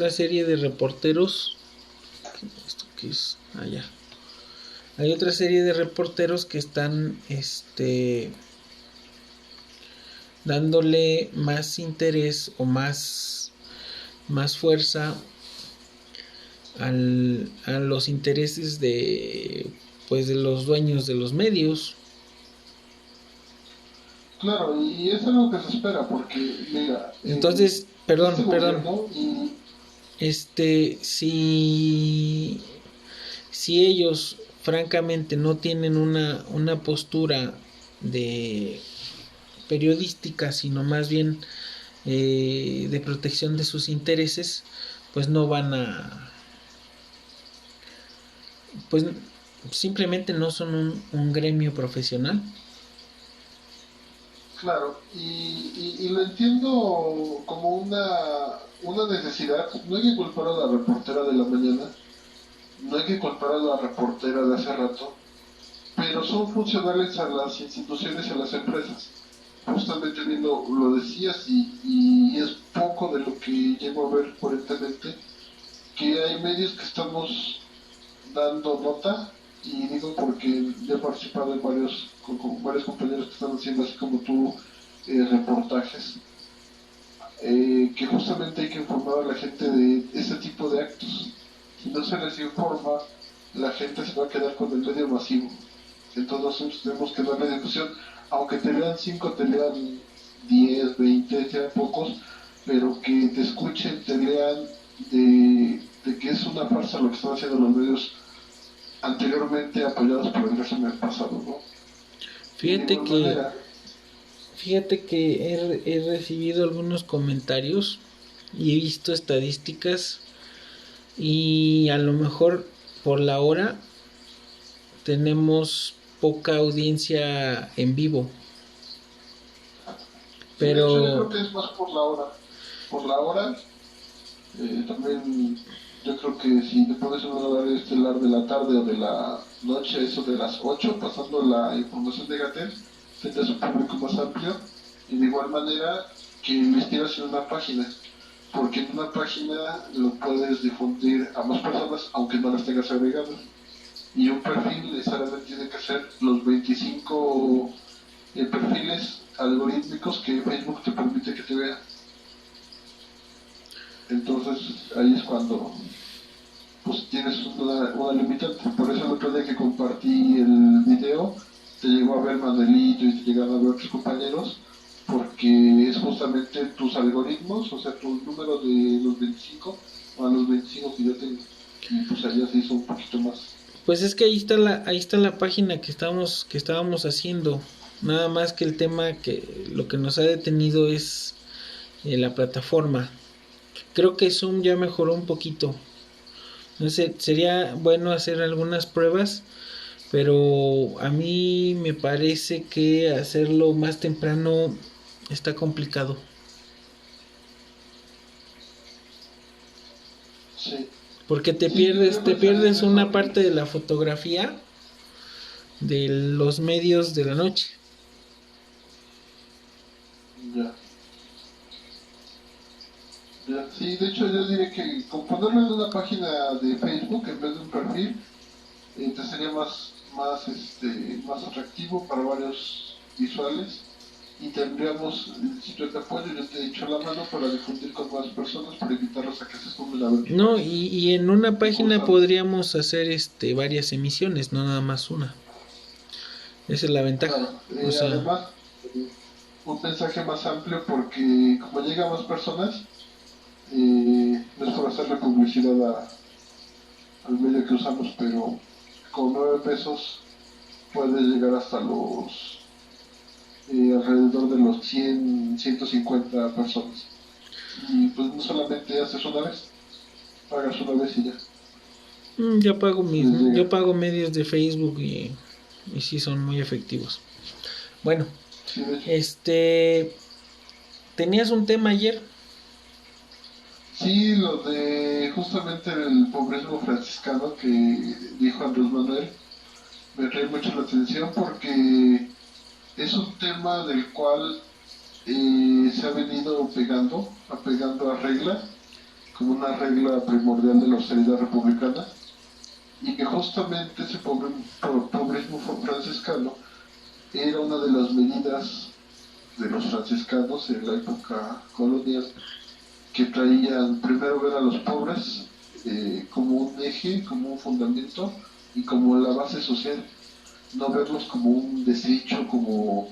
serie de reporteros. ¿Esto qué es? Ya. Hay otra serie de reporteros que están dándole más interés o más fuerza a los intereses de los dueños de los medios. Claro, y eso es lo que se espera, porque mira, entonces, perdón, y... si ellos francamente no tienen una postura de periodística, sino más bien de protección de sus intereses, pues no van a, pues simplemente no son un gremio profesional. Claro, y lo entiendo como una necesidad. No hay que culpar a la reportera de la mañana, no hay que culpar a la reportera de hace rato, pero son funcionales a las instituciones y a las empresas. Justamente viendo, lo decías, y es poco de lo que llego a ver coherentemente, que hay medios que estamos dando nota, y digo porque ya he participado en varios compañeros que están haciendo así como tú reportajes, que justamente hay que informar a la gente de ese tipo de actos. Si no se les informa, la gente se va a quedar con el medio masivo. Entonces tenemos que darle difusión, aunque te lean 5, te lean 10, 20, sean pocos, pero que te escuchen, te lean de que es una farsa lo que están haciendo los medios anteriormente apoyados por el régimen pasado, ¿no? Fíjate que he recibido algunos comentarios y he visto estadísticas, y a lo mejor por la hora tenemos poca audiencia en vivo, pero sí, yo creo que es más por la hora. También yo creo que si te pones en un horario estelar de la tarde o de la noche, eso de las 8, pasando la información de Gatell, tendrás un público más amplio, y de igual manera que investigas en una página, porque en una página lo puedes difundir a más personas aunque no las tengas agregadas, y un perfil necesariamente tiene que ser los 25 perfiles algorítmicos que Facebook te permite que te vea. Entonces ahí es cuando pues tienes una limitante. Por eso el otro día que compartí el video, te llegó a ver Manuelito y te llegaron a ver otros compañeros, porque es justamente tus algoritmos, o sea, tu número de los 25 o a los 25 que yo tengo, y pues allá se hizo un poquito más. Pues es que ahí está la página que estábamos haciendo. Nada más que el tema que lo que nos ha detenido es la plataforma. Creo que Zoom ya mejoró un poquito. No sé, sería bueno hacer algunas pruebas, pero a mí me parece que hacerlo más temprano está complicado. Sí. Porque Sí, yo te pensaría en pierdes eso. una parte de la fotografía de los medios de la noche. Ya. Ya. Sí, de hecho yo diría que con ponerlo en una página de Facebook en vez de un perfil, te sería más atractivo para varios visuales y tendríamos, si yo te apoyo, yo te echo la mano para difundir con más personas, para invitarlos a que se sumen a ver qué No, pasa. y en una Y página podríamos hacer varias emisiones, no nada más una. Esa es la ventaja. claro, O sea, además, eh, un mensaje más amplio porque como llega a más personas, no es por hacerle publicidad al medio que usamos, pero con 9 pesos puede llegar hasta los alrededor de los 100, 150 personas. Y pues no solamente haces una vez, pagas una vez y ya, les yo llega. pago medios de Facebook y sí son muy efectivos. Bueno, Sí, de hecho. tenías un tema ayer. Sí, lo de justamente el pobrismo franciscano que dijo Andrés Manuel, me trae mucho la atención porque es un tema del cual se ha venido apegando a regla, como una regla primordial de la austeridad republicana, y que justamente ese pobrismo franciscano era una de las medidas de los franciscanos en la época colonial, que traían primero ver a los pobres como un eje, como un fundamento y como la base social, no verlos como un desecho, como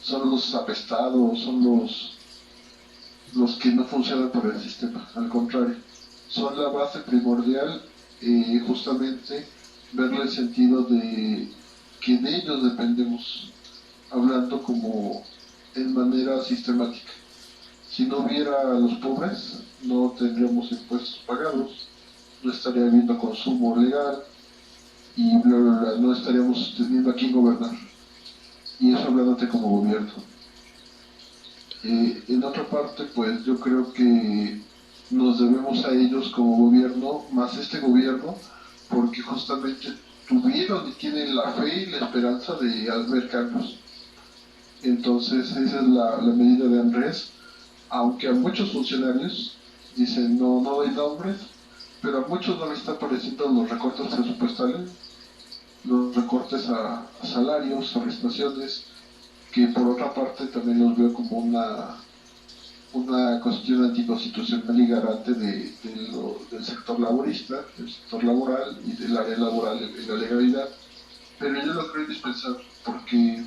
son los apestados, son los que no funcionan por el sistema, al contrario, son la base primordial, justamente verle el sentido de que de ellos dependemos, hablando como en manera sistemática. Si no hubiera a los pobres, no tendríamos impuestos pagados, no estaría habiendo consumo legal y bla, bla, bla, no estaríamos teniendo a quién gobernar. Y eso hablándote como gobierno. En otra parte, pues yo creo que nos debemos a ellos como gobierno, más este gobierno, porque justamente tuvieron y tienen la fe y la esperanza de haber cambios. Entonces esa es la medida de Andrés, aunque a muchos funcionarios dicen no doy nombres, pero a muchos no les están pareciendo los recortes presupuestales, los recortes a salarios, a prestaciones, que por otra parte también los veo como una cuestión anticonstitucional y garante del sector laborista, del sector laboral y del área laboral en la legalidad. Pero yo lo creo indispensable porque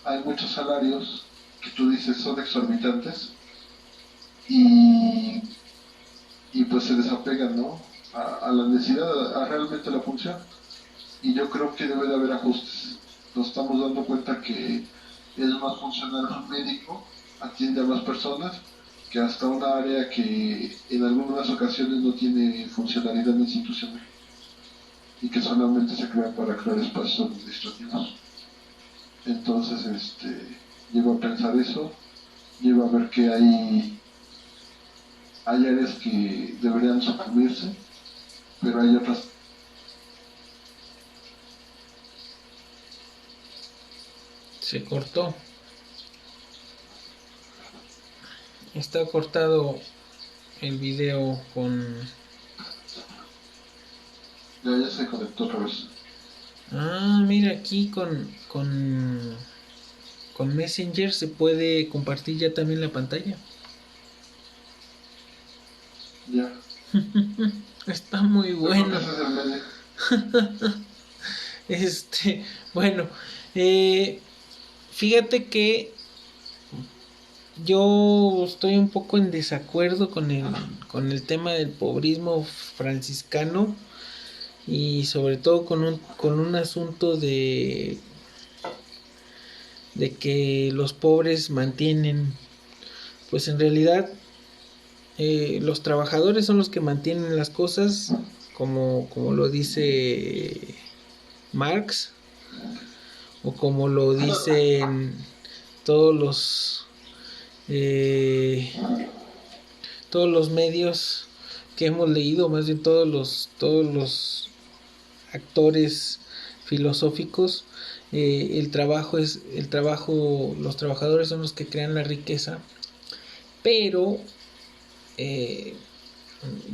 hay muchos salarios que tú dices son exorbitantes y, y pues se desapegan, ¿no? A la necesidad, a realmente la función. Y yo creo que debe de haber ajustes. Nos estamos dando cuenta que es más funcional un médico, atiende a más personas, que hasta una área que en algunas ocasiones no tiene funcionalidad institucional y que solamente se crea para crear espacios administrativos. Entonces, llego a pensar eso, llego a ver que hay áreas que deberían suprimirse, pero hay otras. Se cortó. Está cortado el video con... Ya se conectó otra vez. Ah, mira, aquí con Messenger se puede compartir ya también la pantalla. Ya. Está muy Yo creo que bueno. ese es el medio. Bueno, fíjate que yo estoy un poco en desacuerdo con el tema del pobrismo franciscano. y sobre todo con un asunto de que los pobres mantienen, pues en realidad los trabajadores son los que mantienen las cosas, como lo dice Marx, o como lo dicen todos eh, todos los medios que hemos leído, más bien todos los actores filosóficos. Los trabajadores son los que crean la riqueza, pero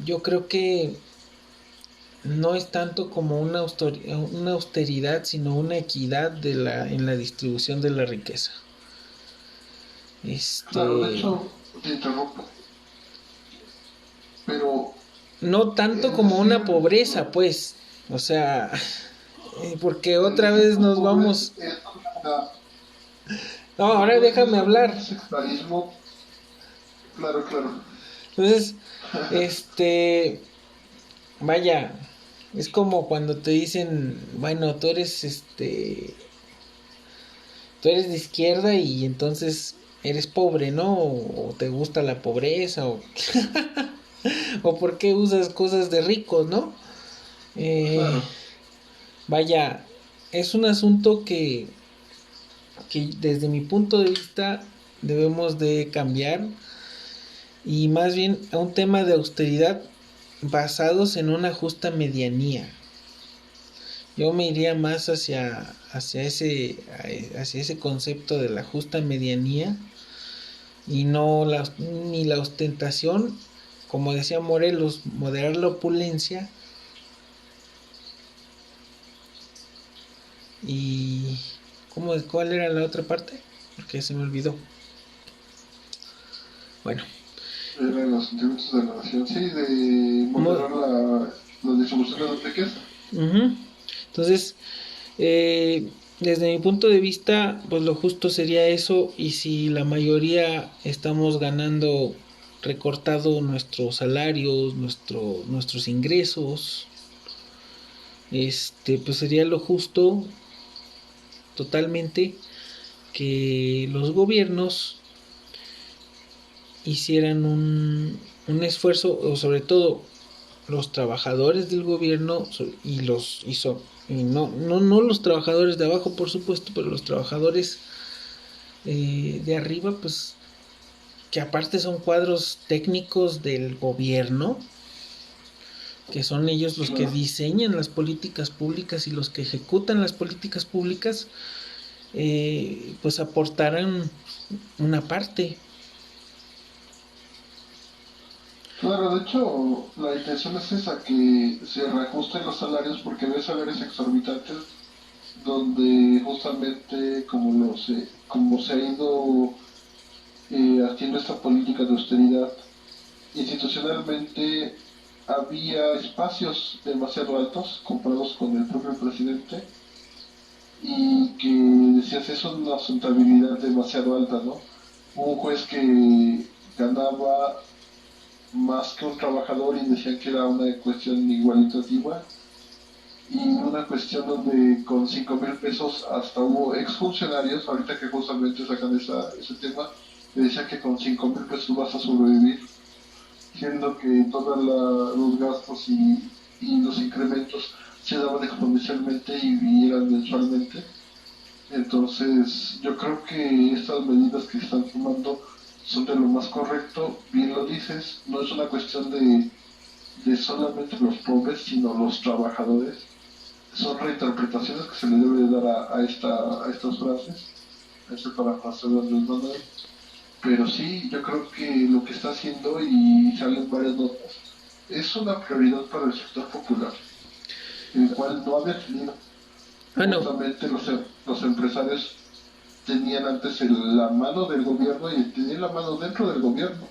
yo creo que no es tanto como una austeridad, sino una equidad en la distribución de la riqueza. Claro, de hecho, te interrumpo, pero No tanto es como decir, una pobreza, pues, o sea, porque otra decir vez los nos pobres vamos. es una, No, lo ahora puedo decir, déjame es como un hablar. sectarismo, claro, claro, Entonces, vaya, es como cuando te dicen, bueno, tú eres de izquierda y entonces eres pobre, ¿no? O te gusta la pobreza, o por qué usas cosas de ricos, ¿no? Eh, claro, vaya, es un asunto que desde mi punto de vista debemos de cambiar, y más bien a un tema de austeridad basados en una justa medianía. Yo me iría más hacia ese concepto de la justa medianía, y no ni la ostentación, como decía Morelos, moderar la opulencia. Y ¿cuál era la otra parte? Porque se me olvidó. Bueno, eran los sentimientos de la nación, sí, de mo- moderar la distribución de la riqueza. ujú. Entonces, desde mi punto de vista, pues lo justo sería eso. Y si la mayoría estamos ganando recortado nuestros salarios, nuestros ingresos, pues sería lo justo totalmente que los gobiernos hicieran un esfuerzo, o sobre todo los trabajadores del gobierno, y no los trabajadores de abajo, por supuesto, pero los trabajadores de arriba, pues que aparte son cuadros técnicos del gobierno, que son ellos los que Claro. diseñan las políticas públicas y los que ejecutan las políticas públicas, pues aportarán una parte. Claro, de hecho, la intención es esa, que se reajusten los salarios porque ves salarios exorbitantes donde justamente como se ha ido haciendo esta política de austeridad, institucionalmente había espacios demasiado altos comparados con el propio presidente y que decías eso es una sustentabilidad demasiado alta, ¿no? Un juez que ganaba más que un trabajador y decían que era una cuestión igualitativa y una cuestión donde con 5,000 pesos hasta hubo exfuncionarios, ahorita que justamente sacan ese tema, me decían que con 5,000 pesos vas a sobrevivir, siendo que todos los gastos y los incrementos se daban exponencialmente y eran mensualmente. Entonces, yo creo que estas medidas que se están tomando son de lo más correcto, bien lo dices, no es una cuestión de solamente los pobres, sino los trabajadores. Son reinterpretaciones que se le debe dar a estas frases, a este parafraseo de Andrés Manuel. Pero sí, yo creo que lo que está haciendo, y salen varias notas, es una prioridad para el sector popular, el cual no había tenido. Bueno, Justamente los empresarios tenían antes la mano del gobierno y tenían la mano dentro del gobierno.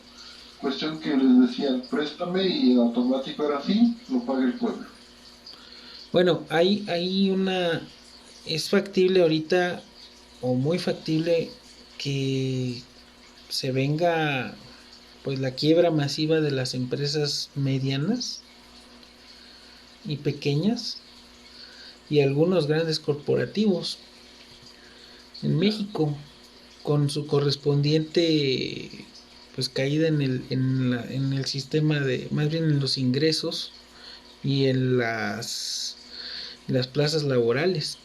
Cuestión que les decían, préstame y en automático era así, lo paga el pueblo. bueno, es factible ahorita, o muy factible, que se venga pues la quiebra masiva de las empresas medianas, y pequeñas y algunos grandes corporativos en México, con su correspondiente pues caída en el sistema de, más bien en los ingresos y en las plazas laborales.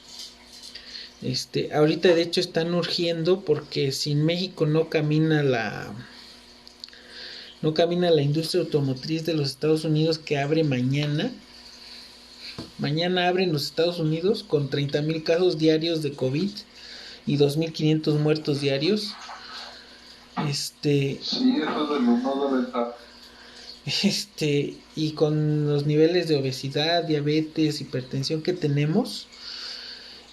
Ahorita de hecho están urgiendo porque sin México no camina la industria automotriz de los Estados Unidos, que abre mañana. Mañana abre en los Estados Unidos con 30,000 casos diarios de COVID y 2,500 muertos diarios. Sí, eso es de lo no de verdad. Y con los niveles de obesidad, diabetes, hipertensión que tenemos,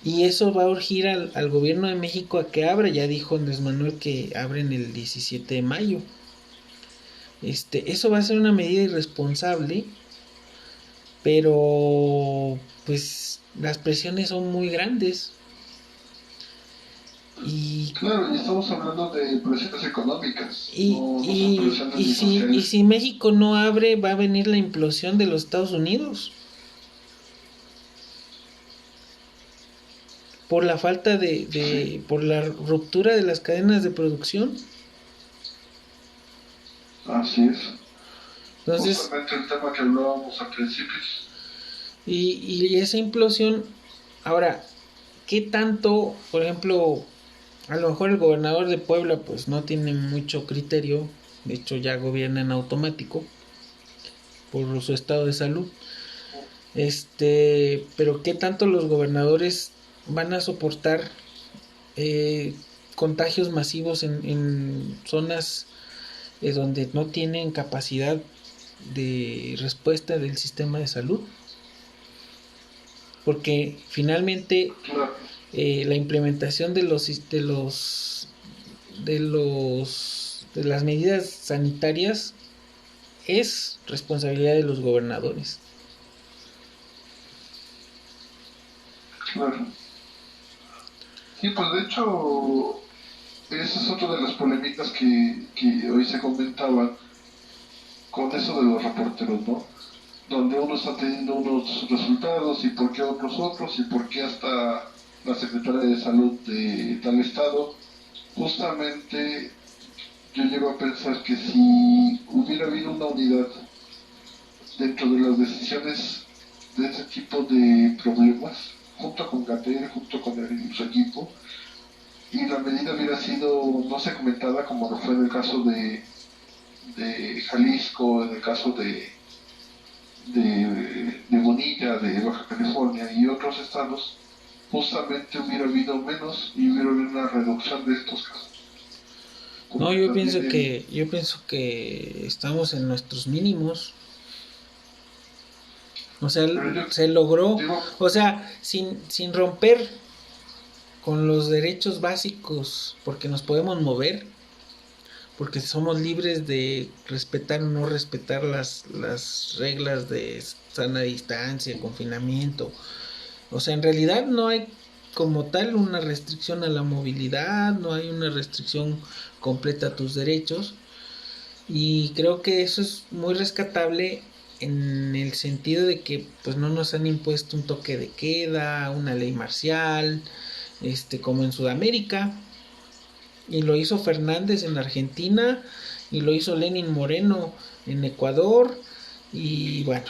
y eso va a urgir al gobierno de México a que abra. Ya dijo Andrés Manuel que abren el 17 de mayo. Eso va a ser una medida irresponsable, pero pues las presiones son muy grandes. Claro, y estamos hablando de presiones económicas. Y si México no abre, va a venir la implosión de los Estados Unidos. Por la falta por la ruptura de las cadenas de producción. Así es. Entonces, justamente el tema que hablábamos al principio. Y esa implosión, ahora, ¿qué tanto, por ejemplo, a lo mejor el gobernador de Puebla pues no tiene mucho criterio, de hecho ya gobierna en automático por su estado de salud, pero qué tanto los gobernadores van a soportar contagios masivos en zonas donde no tienen capacidad de respuesta del sistema de salud, porque finalmente la implementación de las medidas sanitarias es responsabilidad de los gobernadores. Claro. Sí, pues de hecho, esa es otra de las polémicas que hoy se comentaban con eso de los reporteros, ¿no? Donde uno está teniendo unos resultados y por qué otros y por qué hasta la Secretaria de Salud de tal estado. Justamente yo llego a pensar que si hubiera habido una unidad dentro de las decisiones de ese tipo de problemas, junto con Gatel, junto con su equipo, y la medida hubiera sido no se comentada como lo fue en el caso de Jalisco, en el caso de Bonilla, de Baja California y otros estados, justamente hubiera habido menos y hubiera habido una reducción de estos casos. No, yo pienso que estamos en nuestros mínimos. O sea, se logró, o sea, sin romper con los derechos básicos, porque nos podemos mover, porque somos libres de respetar o no respetar las reglas de sana distancia, confinamiento. O sea, en realidad no hay como tal una restricción a la movilidad, no hay una restricción completa a tus derechos, y creo que eso es muy rescatable en el sentido de que pues no nos han impuesto un toque de queda, una ley marcial, como en Sudamérica, y lo hizo Fernández en Argentina, y lo hizo Lenin Moreno en Ecuador, y bueno,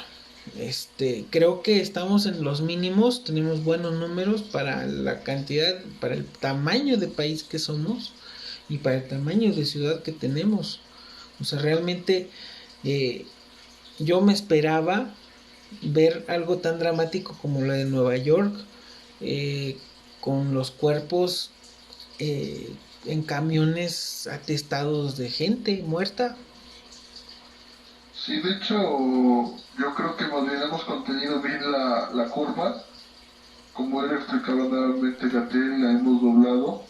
creo que estamos en los mínimos, tenemos buenos números para la cantidad, para el tamaño de país que somos y para el tamaño de ciudad que tenemos. O sea, realmente yo me esperaba ver algo tan dramático como la de Nueva York, con los cuerpos en camiones atestados de gente muerta. Sí, de hecho, yo creo que más bien hemos contenido bien la curva. Como él explicaba nuevamente Gatell, la hemos doblado,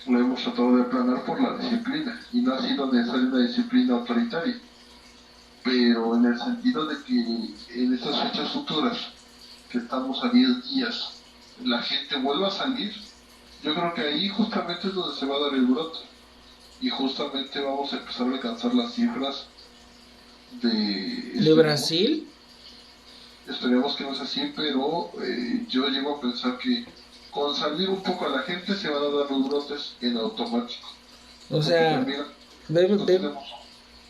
la hemos tratado de aplanar por la disciplina, y no ha sido necesaria una disciplina autoritaria. Pero en el sentido de que en estas fechas futuras, que estamos a 10 días, la gente vuelva a salir, yo creo que ahí justamente es donde se va a dar el brote. Y justamente vamos a empezar a alcanzar las cifras de Brasil. Esperemos que no sea así, pero yo llego a pensar que con salir un poco a la gente se van a dar los brotes en automático. O Porque sea, también ve, no ve, tenemos,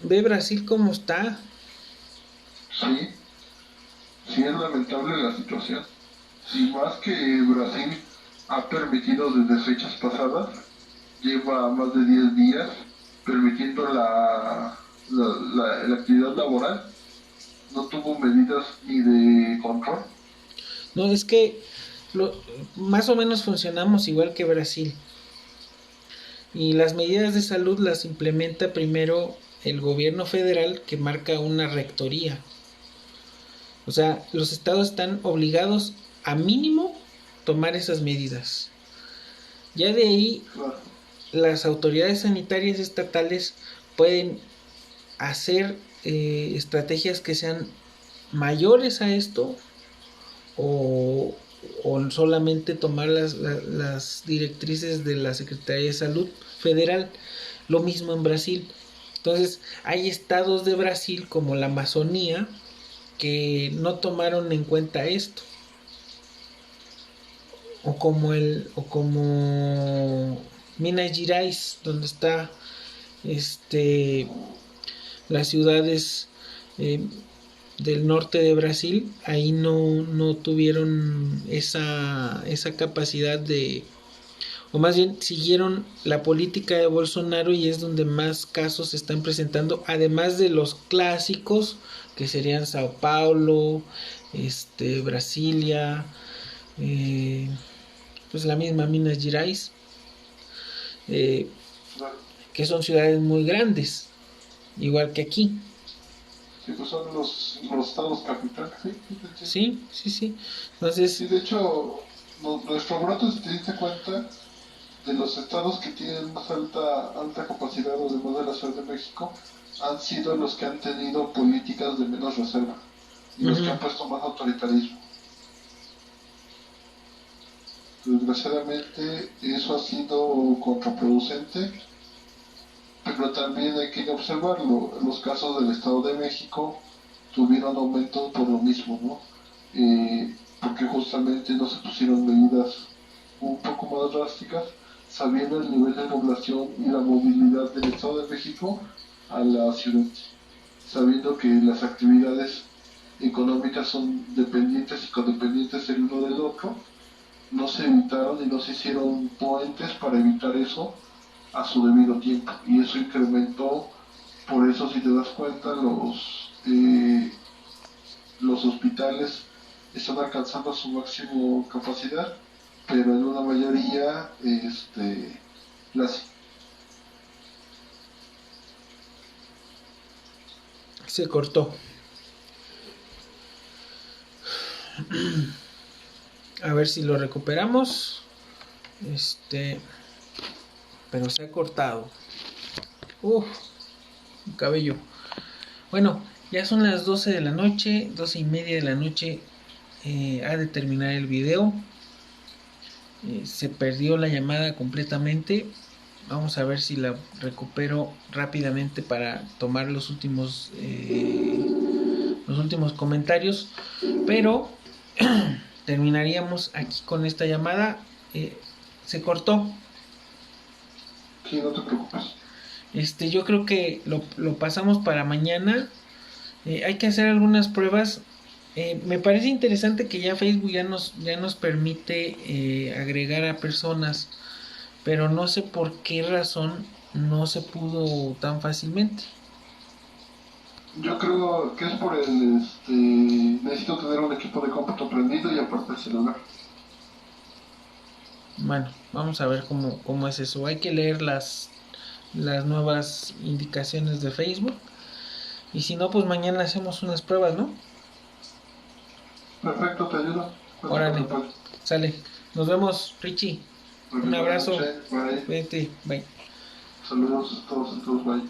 ve Brasil cómo está. sí, sí es lamentable la situación. Y más que Brasil ha permitido desde fechas pasadas, lleva más de 10 días permitiendo la actividad laboral, no tuvo medidas ni de control. No, es que más o menos funcionamos igual que Brasil. Y las medidas de salud las implementa primero el gobierno federal, que marca una rectoría. O sea, los estados están obligados a mínimo tomar esas medidas. Ya de ahí, Claro. las autoridades sanitarias estatales pueden hacer estrategias que sean mayores a esto, o, o solamente tomar las directrices de la Secretaría de Salud Federal. Lo mismo en Brasil. Entonces, hay estados de Brasil como la Amazonía que no tomaron en cuenta esto. O como Minas Gerais, donde está las ciudades eh, del norte de Brasil. Ahí no tuvieron esa capacidad o más bien siguieron la política de Bolsonaro, y es donde más casos se están presentando, además de los clásicos que serían Sao Paulo, Brasilia, pues la misma Minas Gerais, eh, que son ciudades muy grandes, igual que aquí. Sí, pues son los estados capitales, sí, sí, Sí, sí, sí. Entonces, sí, de hecho, nuestro brote, si te diste cuenta, de los estados que tienen más alta capacidad, además de la Ciudad de México, han sido los que han tenido políticas de menos reserva y los que han puesto más autoritarismo. Desgraciadamente, eso ha sido contraproducente, pero también hay que observarlo. Los casos del Estado de México tuvieron aumento por lo mismo, ¿no? Porque justamente no se pusieron medidas un poco más drásticas, sabiendo el nivel de población y la movilidad del Estado de México a la ciudad, sabiendo que las actividades económicas son dependientes y codependientes el uno del otro. No se evitaron y no se hicieron puentes para evitar eso a su debido tiempo, y eso incrementó. Por eso, si te das cuenta, los hospitales están alcanzando su máximo capacidad, pero en una mayoría las se cortó. A ver si lo recuperamos. Pero se ha cortado. Un cabello. Bueno, ya son las 12 de la noche, 12:30 de la noche. Ha de terminar el video. Se perdió la llamada completamente. Vamos a ver si la recupero rápidamente para tomar los últimos comentarios. Pero terminaríamos aquí con esta llamada. Se cortó. Sí, no te preocupes. Yo creo que lo pasamos para mañana. Hay que hacer algunas pruebas. Me parece interesante que ya Facebook ya nos permite agregar a personas, pero no sé por qué razón no se pudo tan fácilmente. Yo creo que es por necesito tener un equipo de cómputo prendido y aparte el celular. Bueno, vamos a ver cómo es eso. Hay que leer las nuevas indicaciones de Facebook. Y si no, pues mañana hacemos unas pruebas, ¿no? Perfecto, te ayudo. Órale, sale. Nos vemos, Richie. Un abrazo. Bye. Vete, bye. Saludos a todos, bye.